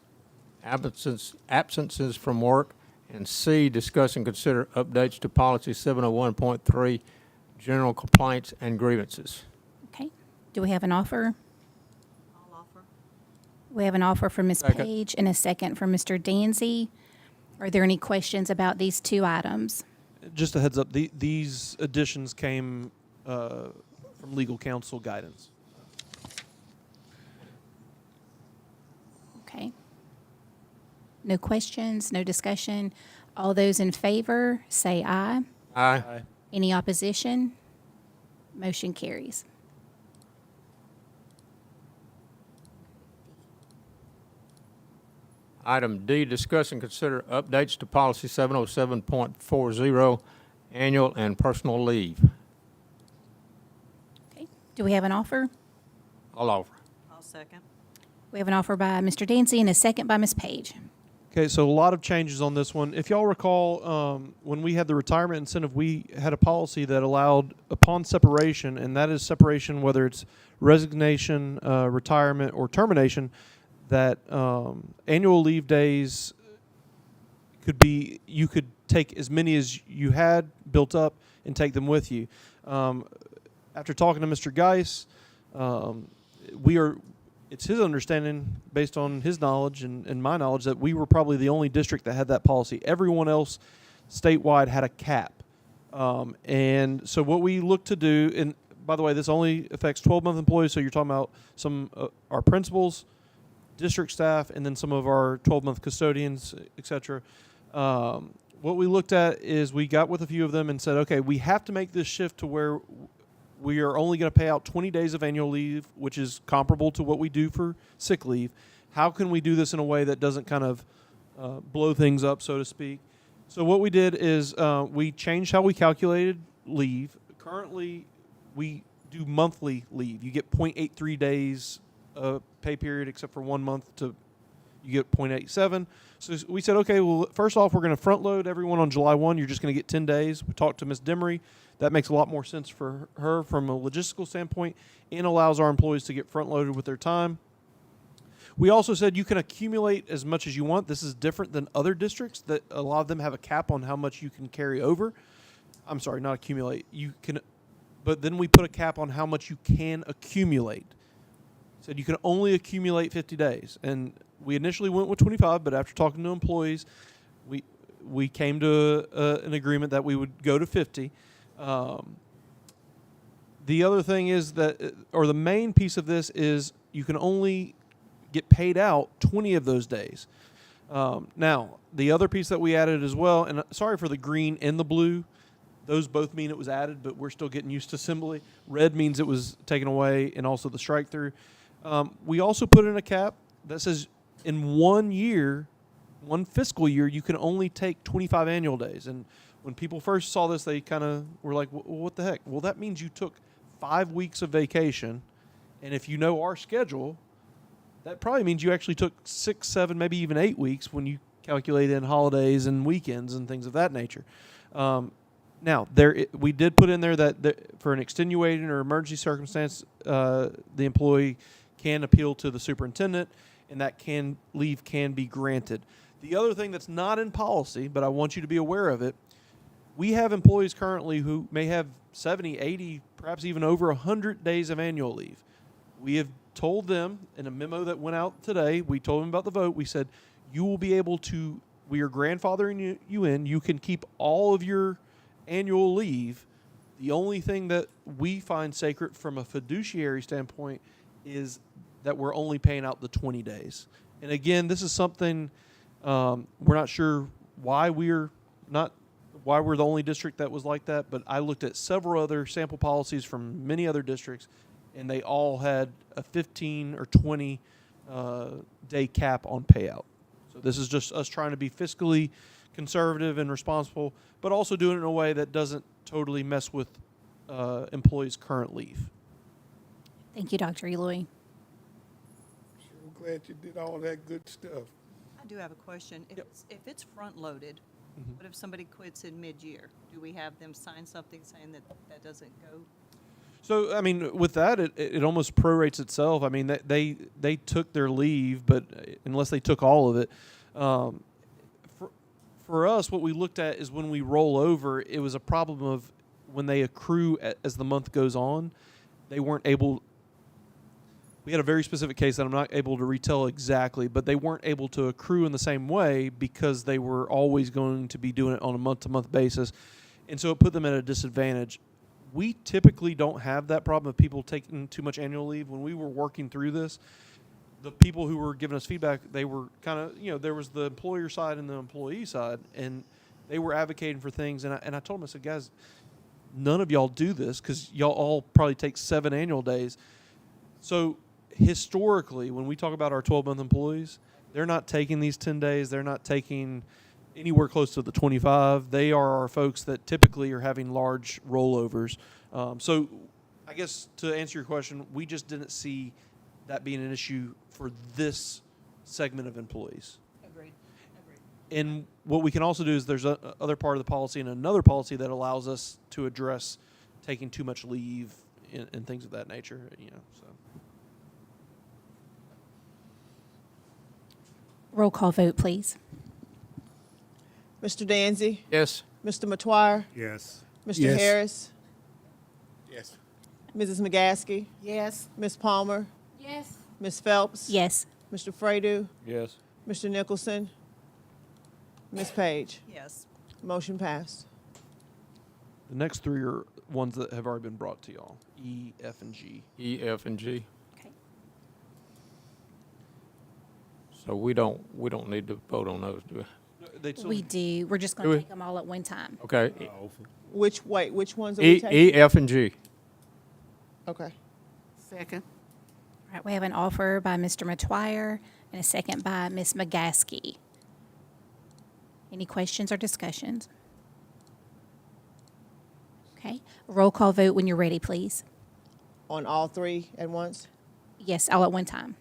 absences from work, and C, discuss and consider updates to policy 701.3, general complaints and grievances. Okay. Do we have an offer? I'll offer. We have an offer from Ms. Second. Page and a second from Mr. Danzy. Are there any questions about these two items? Just a heads up, these additions came from legal counsel guidance. Okay. No questions, no discussion. All those in favor, say aye. Aye. Any opposition? Motion carries. Item D, discuss and consider updates to policy 707.40, annual and personal leave. Okay. Do we have an offer? All over. I'll second. We have an offer by Mr. Dancy and a second by Ms. Page. Okay, so a lot of changes on this one. If y'all recall, when we had the retirement incentive, we had a policy that allowed upon separation, and that is separation, whether it's resignation, retirement, or termination, that annual leave days could be, you could take as many as you had built up and take them with you. After talking to Mr. Geis, it's his understanding, based on his knowledge and my knowledge, that we were probably the only district that had that policy. Everyone else statewide had a cap. And so what we look to do, and by the way, this only affects 12-month employees, so you're talking about some our principals, district staff, and then some of our 12-month custodians, et cetera. What we looked at is we got with a few of them and said, okay, we have to make this shift to where we are only going to pay out 20 days of annual leave, which is comparable to what we do for sick leave. How can we do this in a way that doesn't kind of blow things up, so to speak? So what we did is we changed how we calculated leave. Currently, we do monthly leave. You get 0.83 days pay period, except for 1 month you get 0.87. So we said, okay, well, first off, we're going to front load everyone on July 1. You're just going to get 10 days. We talked to Ms. Demery. That makes a lot more sense for her from a logistical standpoint and allows our employees to get front loaded with their time. We also said you can accumulate as much as you want. This is different than other districts that a lot of them have a cap on how much you can carry over. I'm sorry, not accumulate. But then we put a cap on how much you can accumulate. Said you can only accumulate 50 days. And we initially went with 25, but after talking to employees, we came to an agreement that we would go to 50. The other thing is that, or the main piece of this is you can only get paid out 20 of those days. Now, the other piece that we added as well, and sorry for the green and the blue, those both mean it was added, but we're still getting used to assembly. Red means it was taken away, and also the strike through. We also put in a cap that says in 1 year, 1 fiscal year, you can only take 25 annual days. And when people first saw this, they kind of were like, well, what the heck? Well, that means you took 5 weeks of vacation. And if you know our schedule, that probably means you actually took 6, 7, maybe even 8 weeks when you calculate in holidays and weekends and things of that nature. Now, we did put in there that for an extenuating or emergency circumstance, the employee can appeal to the superintendent, and that leave can be granted. The other thing that's not in policy, but I want you to be aware of it, we have employees currently who may have 70, 80, perhaps even over 100 days of annual leave. We have told them in a memo that went out today, we told them about the vote, we said, you will be able to, we are grandfathering you in, you can keep all of your annual leave. The only thing that we find sacred from a fiduciary standpoint is that we're only paying out the 20 days. And again, this is something we're not sure why we're the only district that was like that, but I looked at several other sample policies from many other districts, and they all had a 15 or 20 day cap on payout. So this is just us trying to be fiscally conservative and responsible, but also doing it in a way that doesn't totally mess with employees' current leave. Thank you, Dr. Eloy. Sure glad you did all that good stuff. I do have a question. If it's front-loaded, what if somebody quits in mid-year? Do we have them sign something saying that doesn't go? So, I mean, with that, it almost prorates itself. I mean, they took their leave, but unless they took all of it, for us, what we looked at is when we roll over, it was a problem of when they accrue as the month goes on, they weren't able. We had a very specific case that I'm not able to retell exactly, but they weren't able to accrue in the same way because they were always going to be doing it on a month-to-month basis, and so it put them at a disadvantage. we typically don't have that problem of people taking too much annual leave. When we were working through this, the people who were giving us feedback, they were kind of, there was the employer side and the employee side, and they were advocating for things. And I told them, I said, guys, none of y'all do this because y'all all probably take 7 annual days. So historically, when we talk about our 12-month employees, they're not taking these 10 days. They're not taking anywhere close to the 25. They are our folks that typically are having large rollovers. So I guess to answer your question, we just didn't see that being an issue for this segment of employees. Agreed. And what we can also do is there's a other part of the policy and another policy that allows us to address taking too much leave and things of that nature. So. Roll call vote, please. Mr. Danzy? Yes. Mr. Matoir? Yes. Mr. Yes. Harris? Yes. Mrs. McGaskey? Yes. Ms. Palmer? Yes. Ms. Phelps? Yes. Mr. Fredo? Yes. Mr. Nicholson? Ms. Page? Yes. Motion passed. The next 3 are ones that have already been brought to y'all, E, F, and G. E, F, and G. Okay. So we don't need to vote on those, do we? We do. We're just going Do to we? take them all at one time. Okay. Which ones are we taking? E, F, and G. Okay. Second. All right, we have an offer by Mr. Matoir and a second by Ms. McGaskey. Any questions or discussions? Okay. Roll call vote when you're ready, please. On all 3 at once? Yes, all at one time.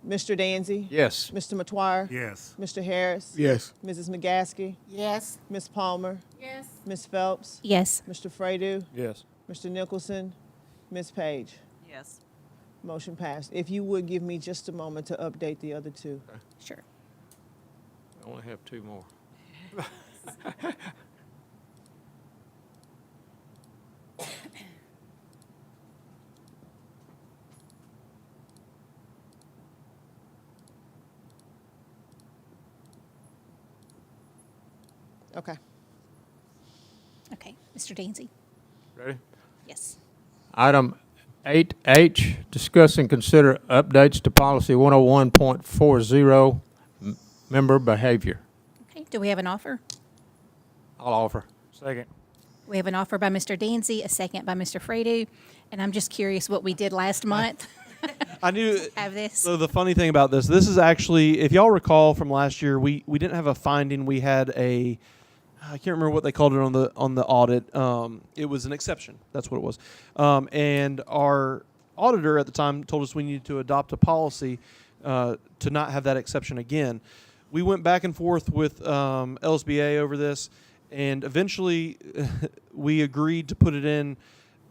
Mr. Danzy? Yes. Mr. Matoir? Yes. Mr. Harris? Yes. Mrs. McGaskey? Yes. Ms. Palmer? Yes. Ms. Phelps? Yes. Mr. Fredo? Yes. Mr. Nicholson? Ms. Page? Yes. Motion passed. If you would give me just a moment to update the other 2. Sure. I only have 2 more. Okay. Okay. Mr. Danzy? Ready? Yes. Item 8H, discuss and consider updates to policy 101.40, member behavior. Okay. Do we have an offer? I'll offer. Second. We have an offer by Mr. Danzy, a second by Mr. Fredo, and I'm just curious what we did last month. I knew. Have this. So the funny thing about this is actually, if y'all recall from last year, we didn't have a finding. We had I can't remember what they called it on the audit. It was an exception. That's what it was. And our auditor at the time told us we needed to adopt a policy to not have that exception again. We went back and forth with LSBA over this, and eventually we agreed to put it in,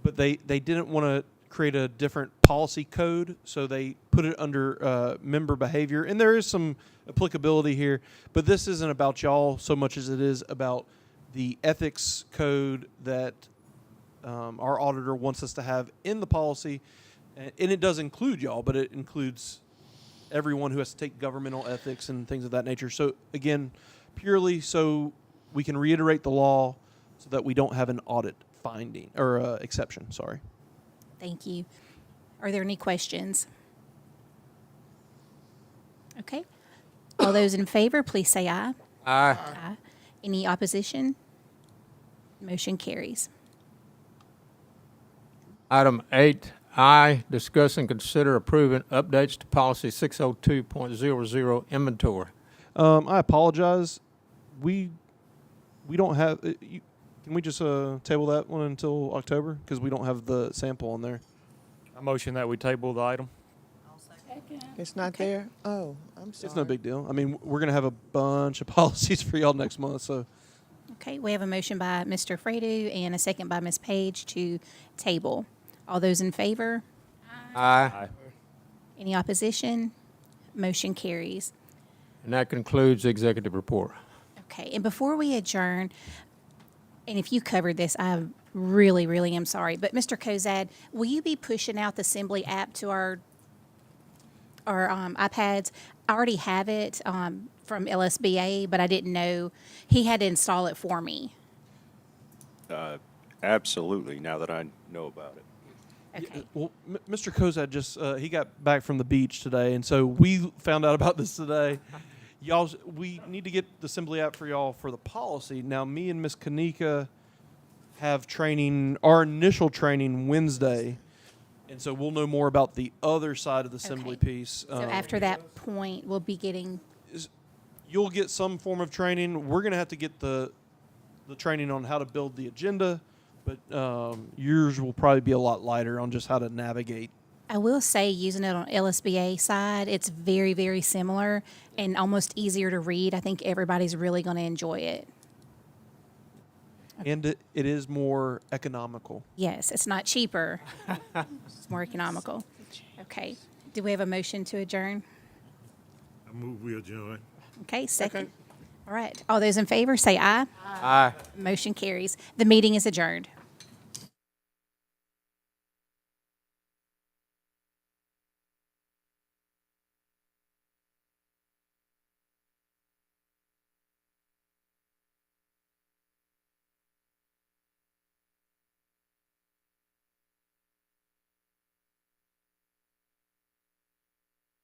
but they didn't want to create a different policy code, so they put it under member behavior. And there is some applicability here, but this isn't about y'all so much as it is about the ethics code that our auditor wants us to have in the policy. And it does include y'all, but it includes everyone who has to take governmental ethics and things of that nature. So again, purely so we can reiterate the law so that we don't have an audit finding or exception, sorry. Thank you. Are there any questions? Okay. All those in favor, please say aye. Aye. Aye. Any opposition? Motion carries. Item 8I, discuss and consider approving updates to policy 602.00, inventory. I apologize. We don't have. Can we just table that one until October because we don't have the sample on there? I motion that we table the item. It's not there? Oh, I'm sorry. It's no big deal. I mean, we're gonna have a bunch of policies for y'all next month, so. Okay, we have a motion by Mr. Fredo and a second by Ms. Page to table. All those in favor? Aye. Any opposition? Motion carries. And that concludes the executive report. Okay, and before we adjourn, and if you covered this, I really, really am sorry, but Mr. Kozad, will you be pushing out the Assembly app to our iPads? I already have it from LSBA, but I didn't know he had to install it for me. Absolutely, now that I know about it. Okay. Well, Mr. Kozad just he got back from the beach today, and so we found out about this today. We need to get the assembly app for y'all for the policy. Now, me and Miss Kanika have training, our initial training Wednesday, and so we'll know more about the other side of the assembly Okay. piece. So after that point, we'll be getting, You'll get some form of training. We're going to have to get the training on how to build the agenda, but yours will probably be a lot lighter on just how to navigate. I will say, using it on LSBA side, it's very, very similar and almost easier to read. I think everybody's really going to enjoy it. And it is more economical. Yes, it's not cheaper. It's more economical. Okay. Do we have a motion to adjourn? I move we adjourn. Okay, second. All right. All those in favor, say aye. Aye. Motion carries. The meeting is adjourned.